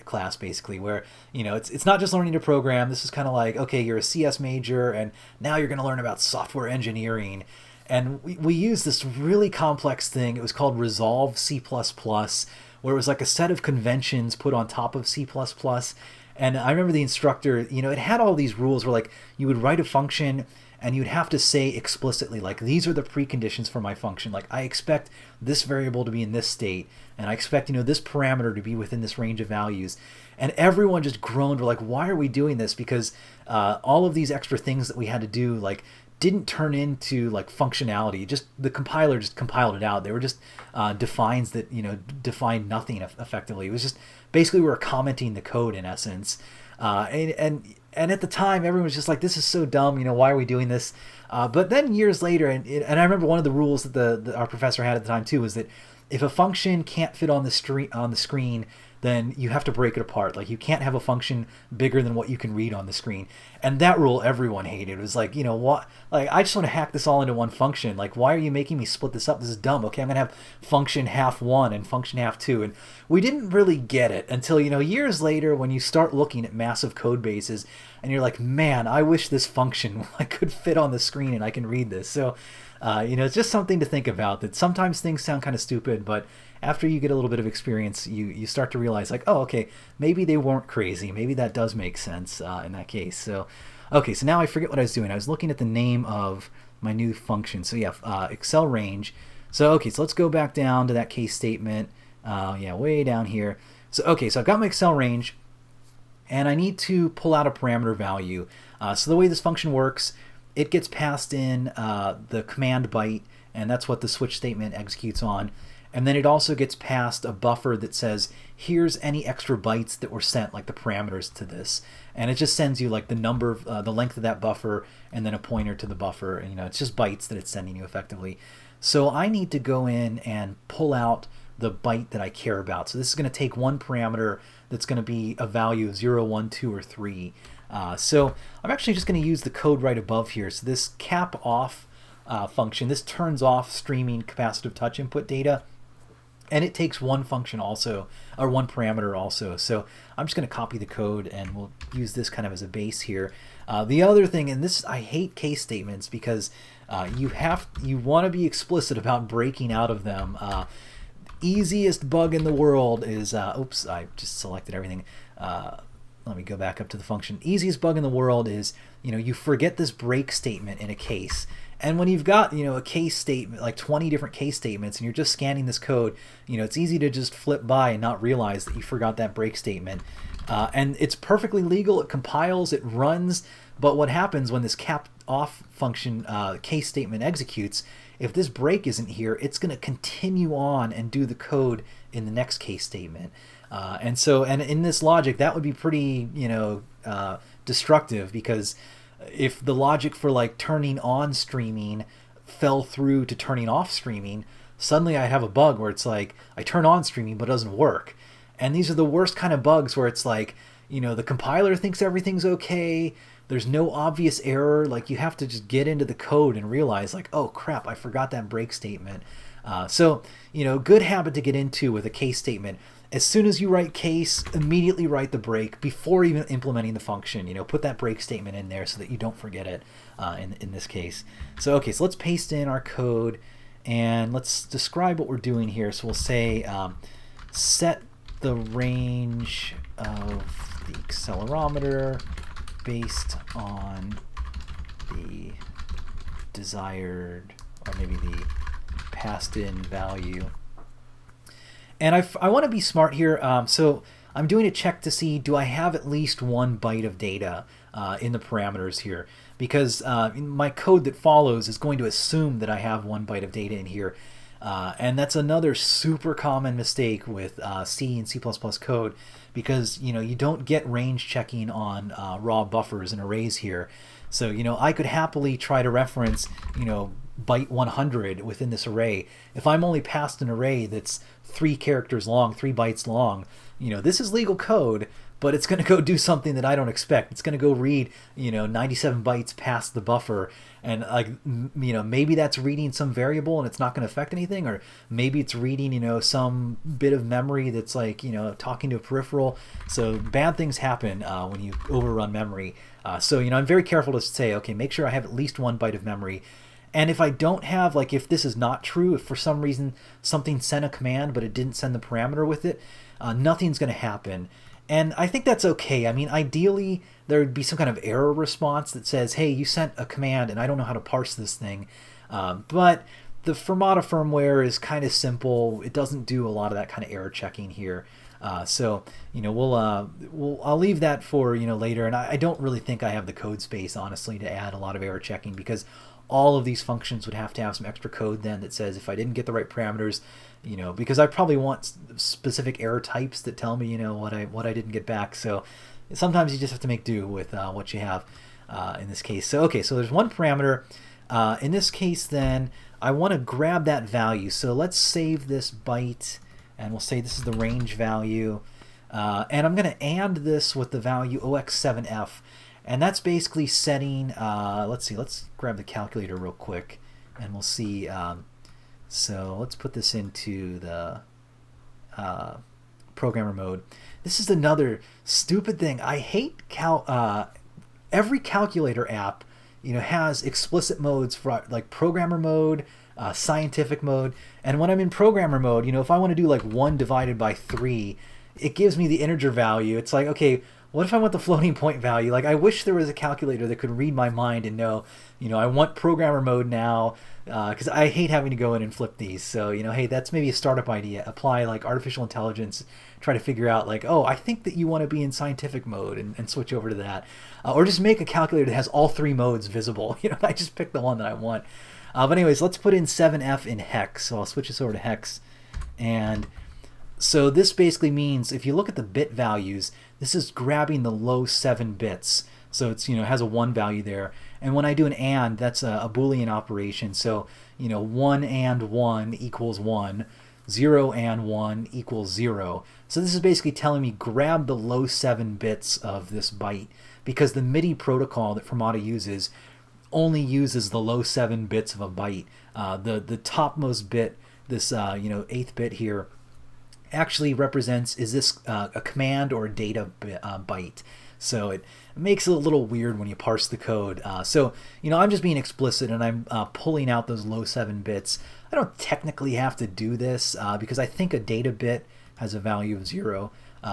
class, basically, where it's not just learning to program. This is kind of like, okay, you're a CS major and now you're going to learn about software engineering. And we used this really complex thing. It was called Resolve C++, where it was like a set of conventions put on top of C++. And I remember the instructor, it had all these rules where like you would write a function and you'd have to say explicitly, like, these are the preconditions for my function. Like, I expect this variable to be in this state, and I expect, this parameter to be within this range of values. And everyone just groaned. We're like, why are we doing this? Because all of these extra things that we had to do, like, didn't turn into like functionality. Just the compiler just compiled it out. They were just defines that defined nothing effectively. It was just basically we were commenting the code in essence. And at the time, everyone was just like, "This is so dumb. Why are we doing this?" But then years later, and I remember one of the rules that our professor had at the time too was that if a function can't fit on the screen, then you have to break it apart. Like, you can't have a function bigger than what you can read on the screen. And that rule everyone hated. It was like, what? Like, I just want to hack this all into one function. Like, why are you making me split this up? This is dumb. Okay, I'm going to have function half 1 and function half 2. And we didn't really get it until, years later when you start looking at massive code bases and you're like, man, I wish this function could fit on the screen and I can read this. So, it's just something to think about, that sometimes things sound kind of stupid, but after you get a little bit of experience, you start to realize, like, oh, okay, maybe they weren't crazy. Maybe that does make sense in that case. So, okay, so now I forget what I was doing. I was looking at the name of my new function. So yeah, Excel range. So, okay, so let's go back down to that case statement. Way down here. So, okay, so I've got my Excel range, and I need to pull out a parameter value. So the way this function works, it gets passed in the command byte, and that's what the switch statement executes on. And then it also gets passed a buffer that says, here's any extra bytes that were sent, like the parameters to this. And it just sends you like the number, the length of that buffer, and then a pointer to the buffer. And, it's just bytes that it's sending you effectively. So I need to go in and pull out the byte that I care about. So this is going to take one parameter that's going to be a value of 0, 1, 2, or 3. So I'm actually just going to use the code right above here. So this cap off function. This turns off streaming capacitive touch input data. And it takes one function also, or one parameter also. So I'm just going to copy the code and we'll use this kind of as a base here. The other thing, and this, I hate case statements because you want to be explicit about breaking out of them. Easiest bug in the world is, oops, I just selected everything. Let me go back up to the function. Easiest bug in the world is, you forget this break statement in a case. And when you've got, a case statement, like 20 different case statements, and you're just scanning this code, it's easy to just flip by and not realize that you forgot that break statement. And it's perfectly legal. It compiles, it runs. But what happens when this cap off function case statement executes, if this break isn't here, it's going to continue on and do the code in the next case statement. And in this logic, that would be pretty, destructive, because if the logic for like turning on streaming fell through to turning off streaming, suddenly I have a bug where it's like I turn on streaming but it doesn't work. And these are the worst kind of bugs where it's like, the compiler thinks everything's okay. There's no obvious error. Like you have to just get into the code and realize like, oh crap, I forgot that break statement. So good habit to get into with a case statement. As soon as you write case, immediately write the break before even implementing the function. Put that break statement in there so that you don't forget it in this case. So okay, so let's paste in our code and let's describe what we're doing here. So we'll say set the range of the accelerometer based on the desired, or maybe the passed in value. And I want to be smart here, so I'm doing a check to see, do I have at least 1 byte of data in the parameters here? Because my code that follows is going to assume that I have 1 byte of data in here. And that's another super common mistake with C and C++ code, because you don't get range checking on raw buffers and arrays here. So I could happily try to reference byte 100 within this array. If I'm only passed an array that's 3 characters long, 3 bytes long, this is legal code, but it's going to go do something that I don't expect. It's going to go read 97 bytes past the buffer, and maybe that's reading some variable and it's not going to affect anything, or maybe it's reading some bit of memory that's like talking to a peripheral. So bad things happen when you overrun memory. So I'm very careful to say, okay, make sure I have at least 1 byte of memory. And if I don't have, like if this is not true, if for some reason something sent a command but it didn't send the parameter with it, nothing's going to happen. And I think that's okay. I mean, ideally, there would be some kind of error response that says, hey, you sent a command and I don't know how to parse this thing. But the Firmata firmware is kind of simple. It doesn't do a lot of that kind of error checking here. So I'll leave that for later. And I don't really think I have the code space, honestly, to add a lot of error checking, because all of these functions would have to have some extra code then that says if I didn't get the right parameters, because I probably want specific error types that tell me what I didn't get back. So sometimes you just have to make do with what you have in this case. So okay, so there's one parameter. In this case then I want to grab that value. So let's save this byte and we'll say this is the range value, and I'm going to AND this with the value OX7F. And that's basically setting, let's grab the calculator real quick and we'll see. So let's put this into the programmer mode. This is another stupid thing. I hate every calculator app has explicit modes for like programmer mode, scientific mode. And when I'm in programmer mode, if I want to do like 1 divided by 3, it gives me the integer value. It's like, okay, what if I want the floating point value? Like, I wish there was a calculator that could read my mind and know, I want programmer mode now, because I hate having to go in and flip these. So, hey, that's maybe a startup idea. Apply like artificial intelligence, try to figure out like, oh, I think that you want to be in scientific mode and switch over to that. Or just make a calculator that has all 3 modes visible. I just pick the one that I want. But anyways, let's put in 7F in hex. So I'll switch this over to hex. And so this basically means if you look at the bit values, this is grabbing the low 7 bits. So it's, has a 1 value there. And when I do an AND, that's a Boolean operation. So, 1 and 1 equals 1, 0 and 1 equals 0. So this is basically telling me grab the low 7 bits of this byte, because the MIDI protocol that Firmata uses only uses the low 7 bits of a byte. The topmost bit, this 8th bit here, actually represents, is this a command or a data byte. So it makes it a little weird when you parse the code. So I'm just being explicit, and I'm pulling out those low 7 bits. I don't technically have to do this because I think a data bit has a value of 0.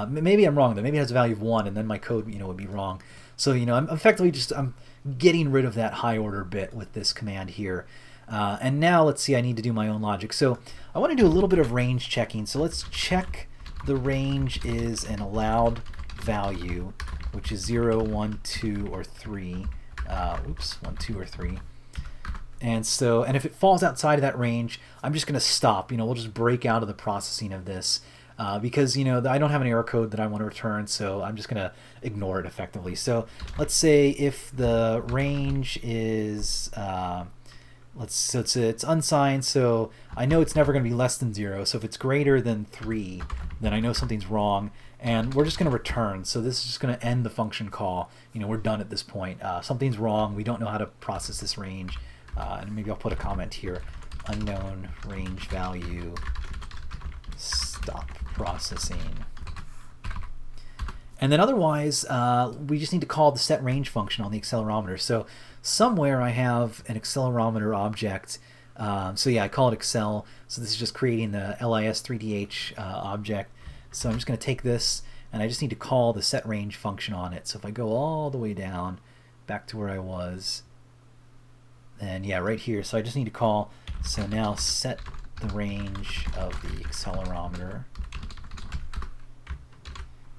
Maybe I'm wrong though. Maybe it has a value of 1, and then my code would be wrong. So I'm effectively I'm getting rid of that high order bit with this command here. And now let's see, I need to do my own logic. So I want to do a little bit of range checking. So let's check the range is an allowed value, which is 0, 1, 2, or 3. 1, 2, or 3. And if it falls outside of that range, I'm just going to stop. We'll just break out of the processing of this. Because I don't have an error code that I want to return, so I'm just going to ignore it effectively. So let's say if the range is it's unsigned, so I know it's never going to be less than 0. So if it's greater than 3, then I know something's wrong, and we're just going to return. So this is just going to end the function call. We're done at this point. Something's wrong. We don't know how to process this range, and maybe I'll put a comment here: unknown range value. Stop processing. And then otherwise, we just need to call the set range function on the accelerometer. So somewhere I have an accelerometer object. So yeah, I call it Excel. So this is just creating the lis3dh object. So I'm just going to take this, and I just need to call the set range function on it. So if I go all the way down, back to where I was, and yeah, right here. So I just need to call, so now set the range of the accelerometer,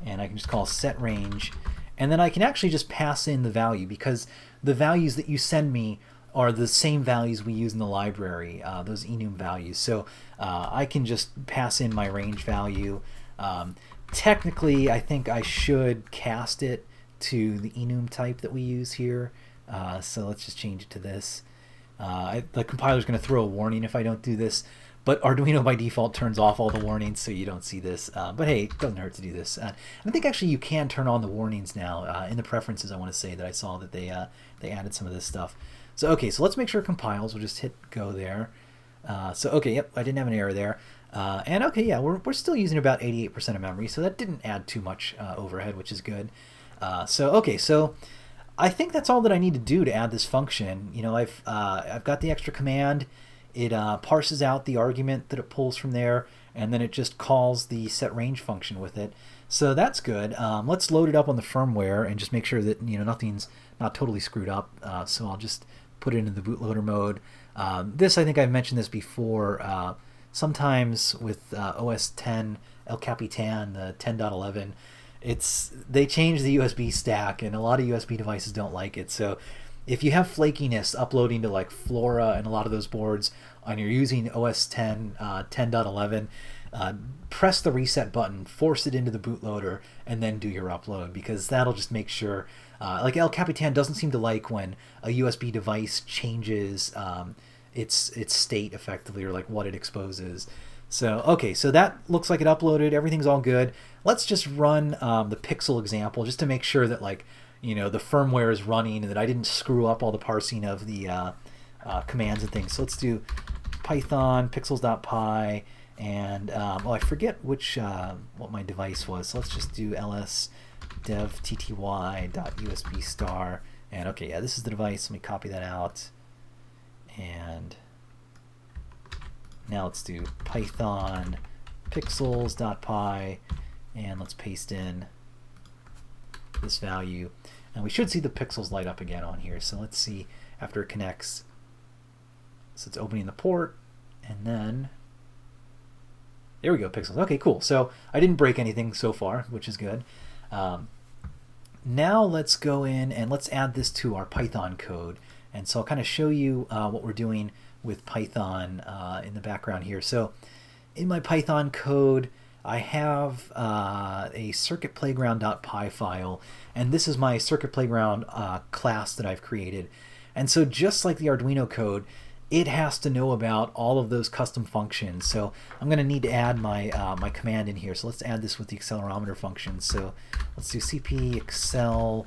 and I can just call set range, and then I can actually just pass in the value, because the values that you send me are the same values we use in the library, those enum values. So I can just pass in my range value. Technically, I think I should cast it to the enum type that we use here. So let's just change it to this. The compiler's going to throw a warning if I don't do this, but Arduino by default turns off all the warnings so you don't see this. But hey, it doesn't hurt to do this. And I think actually you can turn on the warnings now. In the preferences, I want to say that I saw that they added some of this stuff. So okay, so let's make sure it compiles. We'll just hit go there. So okay, yep, I didn't have an error there. And okay, yeah, we're still using about 88% of memory, so that didn't add too much overhead, which is good. So I think that's all that I need to do to add this function. I've got the extra command. It parses out the argument that it pulls from there, and then it just calls the set range function with it. So that's good. Let's load it up on the firmware and just make sure that nothing's not totally screwed up. So I'll just put it into the bootloader mode. This, I think I've mentioned this before. Sometimes with OS 10 El Capitan, the 10.11, they change the USB stack, and a lot of USB devices don't like it. So if you have flakiness uploading to like Flora and a lot of those boards, and you're using OS 10 10.11, press the reset button, force it into the bootloader, and then do your upload, because that'll just make sure. Like El Capitan doesn't seem to like when a USB device changes its state effectively, or like what it exposes. So okay, so that looks like it uploaded. Everything's all good. Let's just run the Pixel example just to make sure that the firmware is running and that I didn't screw up all the parsing of the commands and things. So let's do Python pixels.py, and I forget what my device was. So let's just do ls dev tty.usb star, and okay, yeah, this is the device. Let me copy that out, and now let's do Python pixels.py, and let's paste in this value, and we should see the pixels light up again on here. So let's see after it connects. So it's opening the port, and then there we go, pixels. Okay, cool. So I didn't break anything so far, which is good. Now let's go in and let's add this to our Python code. And so I'll kind of show you what we're doing with Python in the background here. So in my Python code, I have a circuit playground.py file, and this is my circuit playground class that I've created. And so just like the Arduino code, it has to know about all of those custom functions. So I'm going to need to add my my command in here. So let's add this with the accelerometer function. So let's do cp excel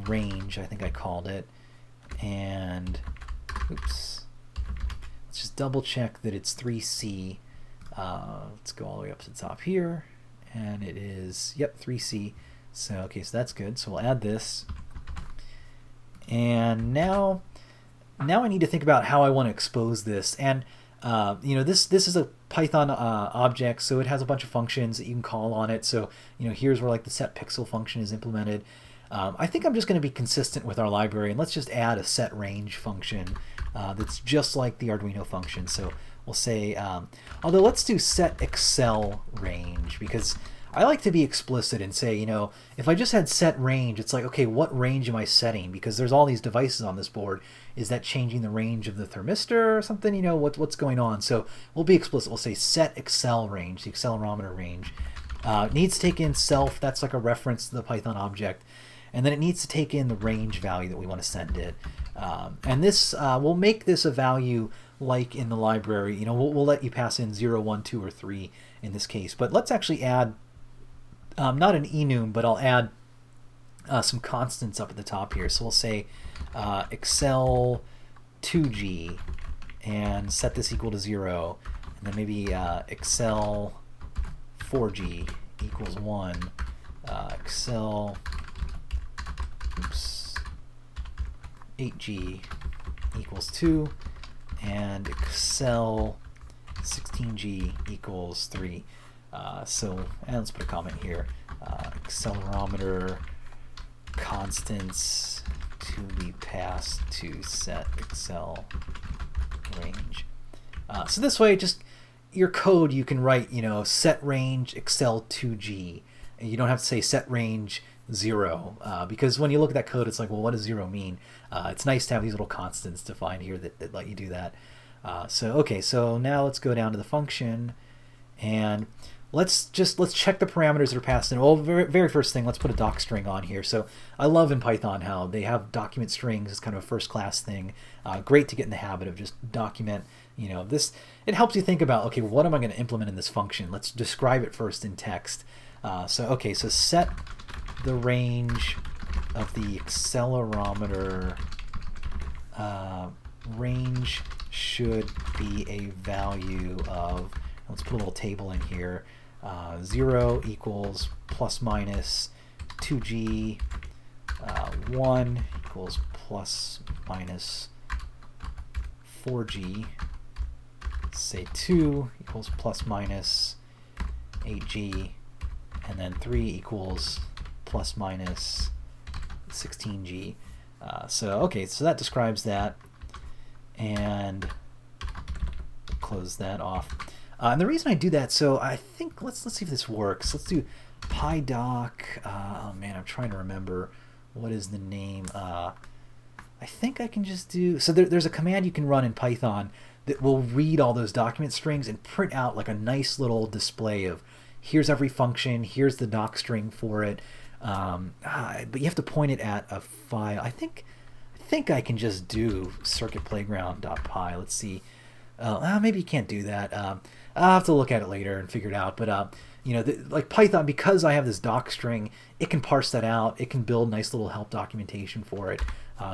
range, I think I called it. and oops, let's just double check that it's 3C. Let's go all the way up to the top here, and it is, yep, 3C. So okay, so that's good. So we'll add this, and now I need to think about how I want to expose this. And this is a Python object, so it has a bunch of functions that you can call on it. So here's where like the set pixel function is implemented. I think I'm just going to be consistent with our library, and let's just add a set range function that's just like the Arduino function. So we'll say, although let's do set Accel range, because I like to be explicit and say, if I just had set range, it's like, okay, what range am I setting? Because there's all these devices on this board. Is that changing the range of the thermistor or something? What's going on? So we'll be explicit. We'll say set Accel range, the accelerometer range. Needs to take in self. That's like a reference to the Python object. And then it needs to take in the range value that we want to send it. And this, we'll make this a value like in the library. We'll let you pass in 0, 1, 2, or 3 in this case. But let's actually add, not an enum, but I'll add some constants up at the top here. So we'll say Accel 2G and set this equal to 0. And then maybe Accel 4G equals 1. Accel 8G equals 2. And Accel 16G equals 3. And let's put a comment here. Accelerometer constants to be passed to set Accel range. So this way, just your code, you can write, set range Accel 2G. And you don't have to say set range 0, because when you look at that code, it's like, well, what does 0 mean? It's nice to have these little constants defined here that let you do that. So now let's go down to the function, and let's check the parameters that are passed in. Well, very first thing, let's put a doc string on here. So I love in Python how they have document strings as kind of a first class thing. Great to get in the habit of just document. This, it helps you think about, okay, what am I going to implement in this function? Let's describe it first in text. So set the range of the accelerometer range should be a value of, let's put a little table in here, 0 equals plus minus 2G, 1 equals plus minus 4G, say 2 equals plus minus 8G, and then 3 equals plus minus 16G. So that describes that, and close that off. And the reason I do that, so I think, let's see if this works. Let's do pydoc. Oh man, I'm trying to remember what is the name. I think I can just do, so there's a command you can run in Python that will read all those document strings and print out like a nice little display of, here's every function, here's the doc string for it. But you have to point it at a file. I think I can just do circuitplayground.py. Let's see. Maybe you can't do that. I'll have to look at it later and figure it out. But like Python, because I have this doc string, it can parse that out. It can build nice little help documentation for it.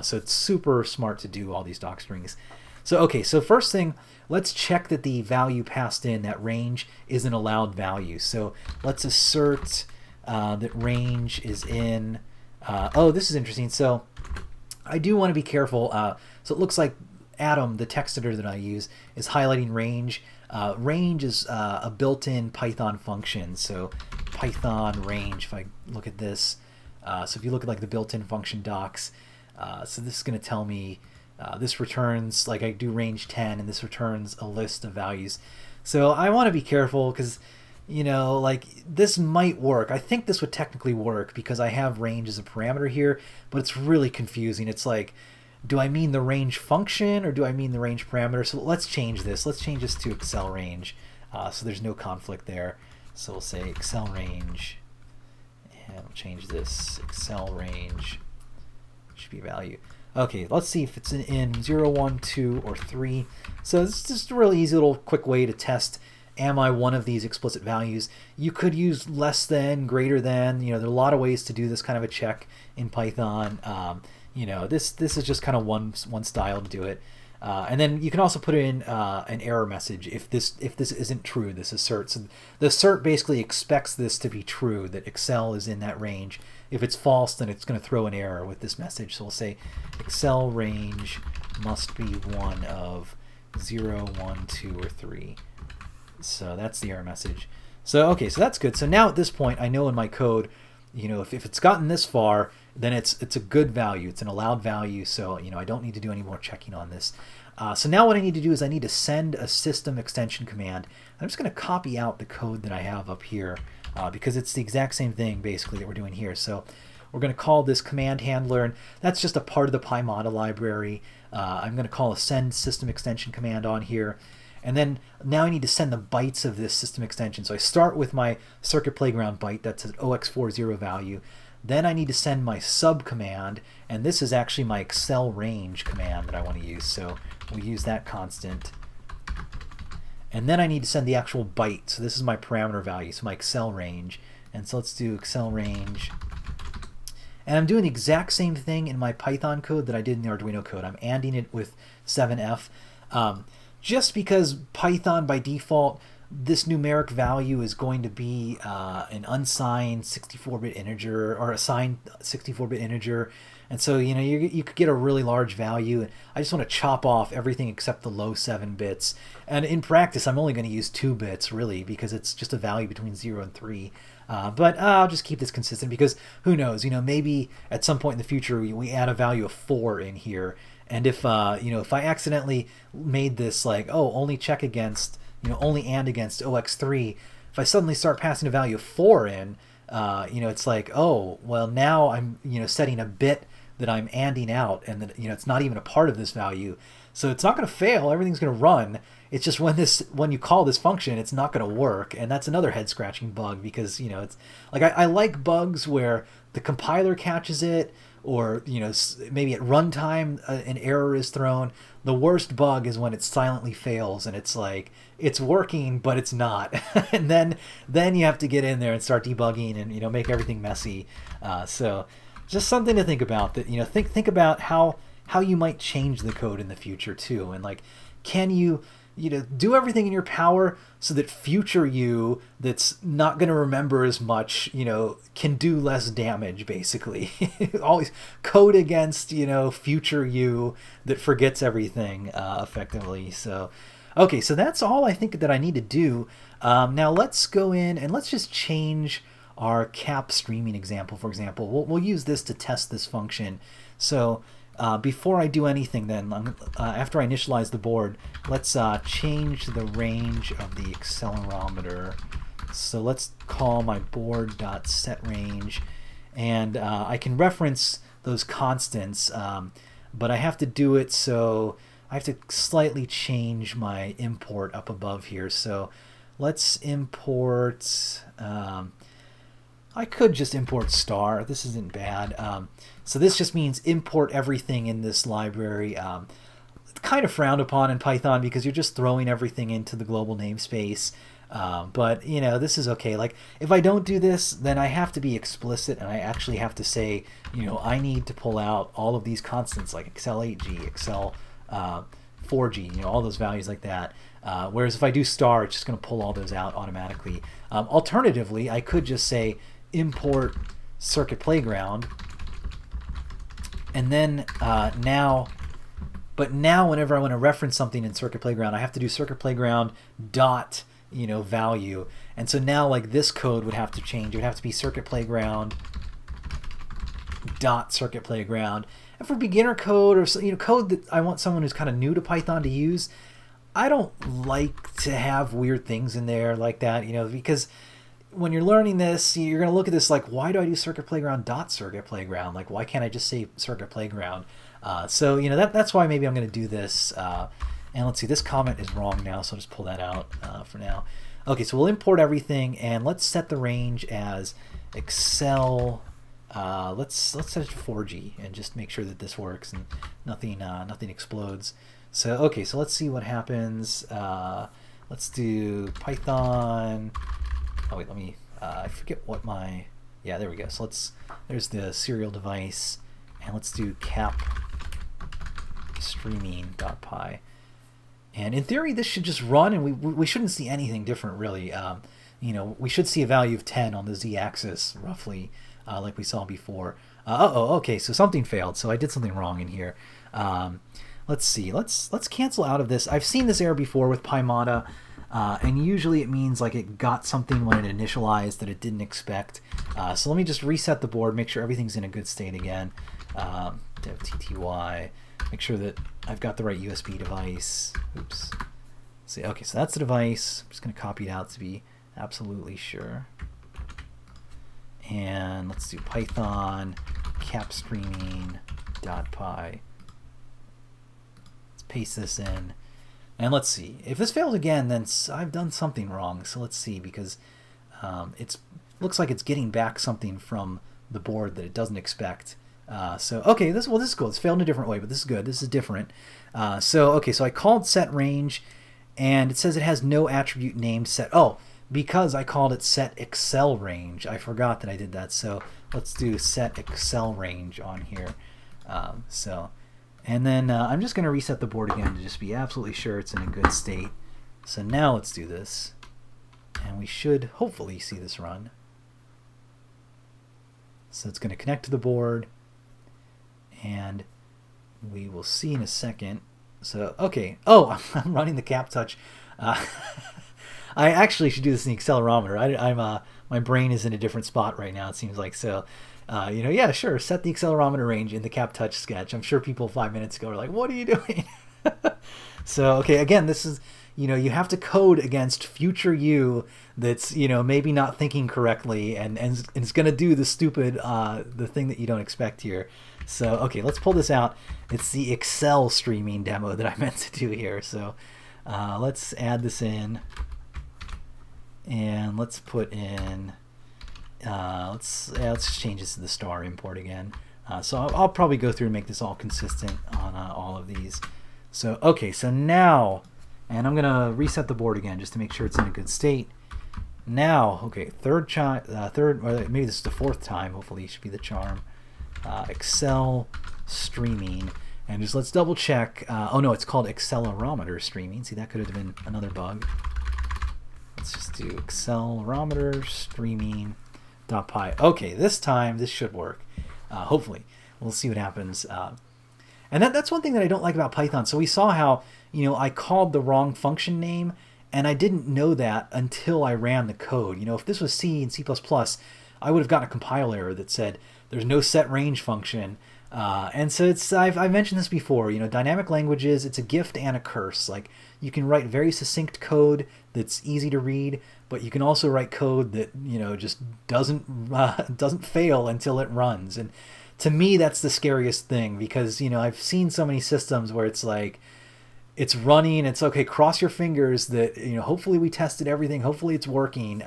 So it's super smart to do all these doc strings. So first thing, let's check that the value passed in, that range, is an allowed value. So let's assert that range is in. This is interesting. So I do want to be careful. So it looks like Atom, the text editor that I use, is highlighting range. Range is a built-in Python function. So Python range, if I look at this, so if you look at like the built-in function docs, so this is going to tell me this returns, like I do range 10, and this returns a list of values. So I want to be careful because, like this might work. I think this would technically work because I have range as a parameter here, but it's really confusing. It's like, do I mean the range function or do I mean the range parameter? So let's change this. Let's change this to Accel range, so there's no conflict there. So we'll say Accel range, and we'll change this. Accel range should be a value. Okay, let's see if it's in 0, 1, 2, or 3. So this is just a really easy little quick way to test, am I one of these explicit values? You could use less than, greater than, there are a lot of ways to do this kind of a check in Python. this is just kind of one style to do it. And then you can also put in an error message if this isn't true, this assert. So the assert basically expects this to be true, that Excel is in that range. If it's false, then it's going to throw an error with this message. So we'll say Excel range must be one of 0, 1, 2, or 3. So that's the error message. So okay, so that's good. So now at this point, I know in my code, if it's gotten this far, then it's a good value. It's an allowed value. So I don't need to do any more checking on this. So now what I need to do is I need to send a system extension command. I'm just going to copy out the code that I have up here because it's the exact same thing basically that we're doing here. So we're going to call this command handler, and that's just a part of the Firmata library. I'm going to call a send system extension command on here. And then now I need to send the bytes of this system extension. So I start with my Circuit Playground byte, that's an 0x40 value. Then I need to send my sub command, and this is actually my Excel range command that I want to use. So we'll use that constant. And then I need to send the actual byte. So this is my parameter value, so my Excel range. And so let's do Excel range. And I'm doing the exact same thing in my Python code that I did in the Arduino code. I'm ANDing it with 7F. Just because Python by default, this numeric value is going to be an unsigned 64-bit integer or a signed 64-bit integer. And so, you could get a really large value. And I just want to chop off everything except the low 7 bits. And in practice, I'm only going to use 2 bits, really, because it's just a value between 0 and 3. But I'll just keep this consistent because who knows, maybe at some point in the future we add a value of 4 in here. And if if I accidentally made this like, only check against, only and against 0x3, if I suddenly start passing a value of 4 in, it's like, well, now I'm, setting a bit that I'm ANDing out, and that, it's not even a part of this value. So it's not going to fail. Everything's going to run. It's just when you call this function, it's not going to work. And that's another head scratching bug because, it's like, I like bugs where the compiler catches it, or maybe at runtime an error is thrown. The worst bug is when it silently fails and it's like it's working but it's not, and then you have to get in there and start debugging and make everything messy. So just something to think about. That think about how you might change the code in the future too, and like, can you do everything in your power so that future you that's not going to remember as much, can do less damage, basically. Always code against, future you that forgets everything effectively. So, okay, so that's all I think that I need to do. Now let's go in and let's just change our cap streaming example, for example. We'll use this to test this function. So before I do anything then, after I initialize the board, let's change the range of the accelerometer. So let's call my board.setRange, and I can reference those constants, but I have to do it so I have to slightly change my import up above here. So let's import, I could just import star. This isn't bad. So this just means import everything in this library. It's kind of frowned upon in Python because you're just throwing everything into the global namespace. But this is okay. Like, if I don't do this, then I have to be explicit, and I actually have to say, I need to pull out all of these constants like Excel 8G, Excel 4G, all those values like that. Whereas if I do star, it's just going to pull all those out automatically. Alternatively, I could just say import Circuit Playground, and then now whenever I want to reference something in Circuit Playground, I have to do Circuit Playground dot value. And so now, like, this code would have to change. It would have to be Circuit Playground dot Circuit Playground. And for beginner code, or code that I want someone who's kind of new to Python to use, I don't like to have weird things in there like that, because when you're learning this, you're going to look at this like, why do I do Circuit Playground dot Circuit Playground? Like, why can't I just say Circuit Playground? So that's why maybe I'm going to do this. And let's see, this comment is wrong now, so I'll just pull that out for now. Okay, so we'll import everything, and let's set the range as Excel. Let's set it to 4G and just make sure that this works and nothing explodes. So okay, so let's see what happens. Let's do Python. Oh wait, let me. I forget what my. Yeah, there we go. So there's the serial device, And let's do cap streaming.py. And in theory, this should just run, and we shouldn't see anything different, really. We should see a value of 10 on the z-axis, roughly, like we saw before. Okay, so something failed, so I did something wrong in here. Let's see. Let's cancel out of this. I've seen this error before with Firmata, and usually it means like it got something when it initialized that it didn't expect. So let me just reset the board, make sure everything's in a good state again. Dev tty, make sure that I've got the right USB device. Oops. See, okay, so that's the device. I'm just going to copy it out to be absolutely sure. And let's do Python capstreaming.py. Let's paste this in. And let's see. If this fails again, then I've done something wrong. So let's see, because it looks like it's getting back something from the board that it doesn't expect. Okay, this is cool. It's failed in a different way, but this is good. This is different. So I called set range, and it says it has no attribute name set. Oh, because I called it set Excel range. I forgot that I did that. So let's do set Excel range on here. And then I'm just going to reset the board again to just be absolutely sure it's in a good state. So now let's do this, and we should hopefully see this run. So it's going to connect to the board, and we will see in a second. So, okay. Oh, I'm running the cap touch. I actually should do this in the accelerometer. My brain is in a different spot right now, it seems like. So, yeah, sure. Set the accelerometer range in the cap touch sketch. I'm sure people 5 minutes ago were like, what are you doing? So, okay, again, this is, you have to code against future you that's, maybe not thinking correctly, and it's going to do the stupid, the thing that you don't expect here. So, okay, let's pull this out. It's the Excel streaming demo that I meant to do here. So let's add this in, and let's put in, let's change this to the star import again. So I'll probably go through and make this all consistent on all of these. So, okay, so now, and I'm going to reset the board again just to make sure it's in a good state. Now, okay, third, or maybe this is the fourth time, hopefully it should be the charm. Excel streaming, and just let's double check. Oh no, it's called accelerometer streaming. See, that could have been another bug. Let's just do accelerometer streaming.py. Okay, this time this should work. Hopefully, we'll see what happens. And that's one thing that I don't like about Python. So we saw how I called the wrong function name, and I didn't know that until I ran the code. If this was C and C++, I would have gotten a compile error that said there's no set range function. And so I've mentioned this before, dynamic languages, it's a gift and a curse. Like, you can write very succinct code that's easy to read, but you can also write code that, just doesn't fail until it runs. And to me, that's the scariest thing, because, I've seen so many systems where it's like, it's running, it's okay, cross your fingers that, hopefully we tested everything, hopefully it's working.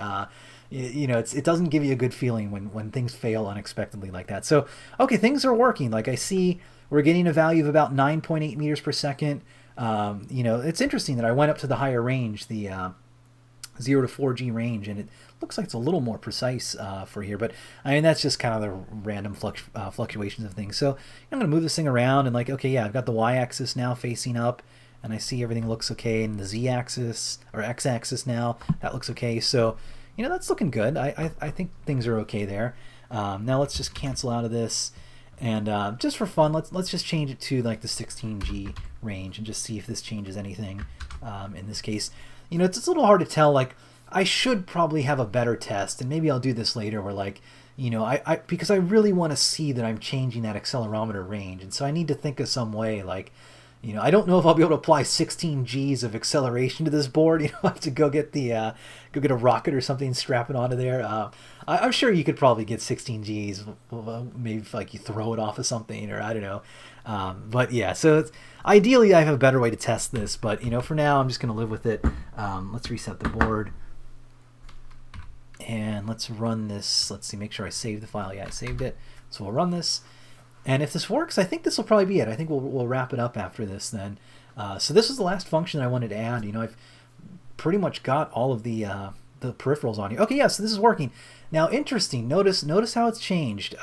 It doesn't give you a good feeling when things fail unexpectedly like that. So, okay, things are working. Like, I see we're getting a value of about 9.8 meters per second. It's interesting that I went up to the higher range, the 0 to 4G range, and it looks like it's a little more precise for here. But, I mean, that's just kind of the random fluctuations of things. So, I'm going to move this thing around, and like, okay, yeah, I've got the y-axis now facing up, and I see everything looks okay, and the z-axis, or x-axis now, that looks okay. So, that's looking good. I think things are okay there. Now let's just cancel out of this, and just for fun, let's just change it to like the 16G range and just see if this changes anything. In this case, it's a little hard to tell. Like, I should probably have a better test, and maybe I'll do this later, where like, because I really want to see that I'm changing that accelerometer range, and so I need to think of some way, like, I don't know if I'll be able to apply 16 Gs of acceleration to this board. I have to go get a rocket or something, strap it onto there. I'm sure you could probably get 16 Gs, maybe if, like, you throw it off of something, or I don't know. But yeah, so ideally I have a better way to test this, but for now I'm just going to live with it. Let's reset the board, and let's run this. Let's see, make sure I saved the file. Yeah, I saved it. So we'll run this. And if this works, I think this will probably be it. I think we'll wrap it up after this then. So this is the last function I wanted to add. I've pretty much got all of the peripherals on here. Okay, yeah, so this is working. Now, interesting. Notice how it's changed.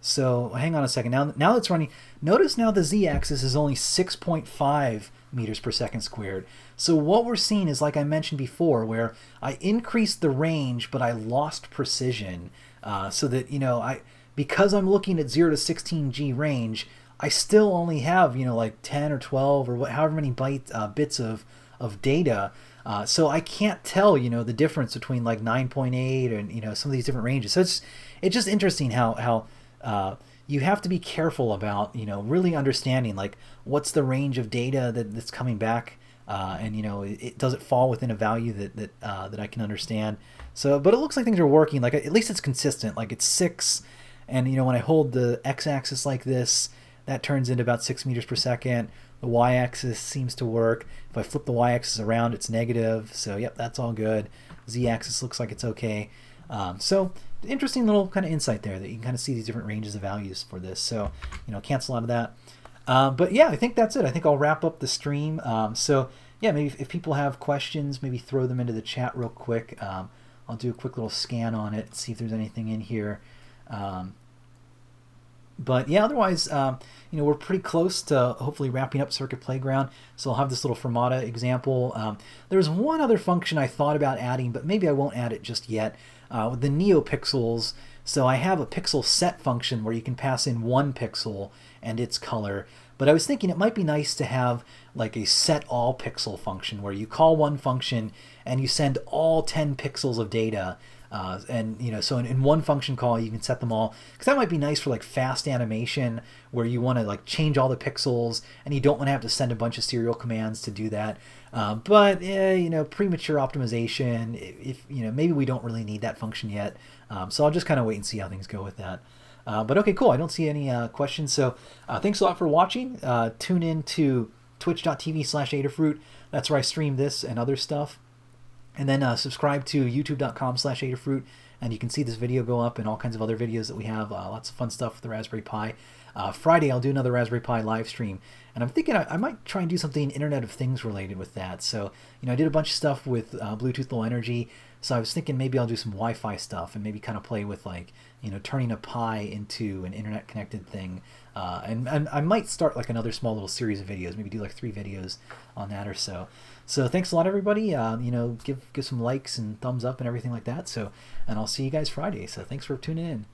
So hang on a second. Now it's running. Notice now the z-axis is only 6.5 meters per second squared. So what we're seeing is, like I mentioned before, where I increased the range, but I lost precision. So that, because I'm looking at 0 to 16G range, I still only have, like 10 or 12 or however many bits of data. So I can't tell, the difference between like 9.8 and, some of these different ranges. So it's just interesting how you have to be careful about, really understanding like what's the range of data that's coming back, and does it fall within a value that I can understand. So, but it looks like things are working. Like at least it's consistent. Like it's 6, and when I hold the x-axis like this, that turns into about 6 meters per second. The y-axis seems to work. If I flip the y-axis around, it's negative. So yep, that's all good. Z-axis looks like it's okay. So interesting little kind of insight there that you can kind of see these different ranges of values for this. So, cancel out of that. But yeah, I think that's it. I think I'll wrap up the stream. So yeah, maybe if people have questions, maybe throw them into the chat real quick. I'll do a quick little scan on it, see if there's anything in here. But yeah, otherwise, we're pretty close to hopefully wrapping up Circuit Playground. So I'll have this little Firmata example. There's one other function I thought about adding, but maybe I won't add it just yet. With the Neopixels, so I have a pixel set function where you can pass in 1 pixel and its color. But I was thinking it might be nice to have like a set all pixel function where you call one function and you send all 10 pixels of data. So in one function call you can set them all, because that might be nice for like fast animation where you want to like change all the pixels and you don't want to have to send a bunch of serial commands to do that. But premature optimization, if maybe we don't really need that function yet. So I'll just kind of wait and see how things go with that. But okay, cool. I don't see any questions. So thanks a lot for watching. Tune in to twitch.tv/Adafruit. That's where I stream this and other stuff. And then subscribe to youtube.com/Adafruit, and you can see this video go up and all kinds of other videos that we have. Lots of fun stuff with the Raspberry Pi. Friday, I'll do another Raspberry Pi live stream. And I'm thinking I might try and do something Internet of Things related with that. So, I did a bunch of stuff with Bluetooth Low Energy. So I was thinking maybe I'll do some Wi-Fi stuff and maybe kind of play with like, turning a Pi into an internet connected thing. And I might start like another small little series of videos, maybe do like 3 videos on that or so. So thanks a lot, everybody. Give some likes and thumbs up and everything like that. So, and I'll see you guys Friday. So thanks for tuning in.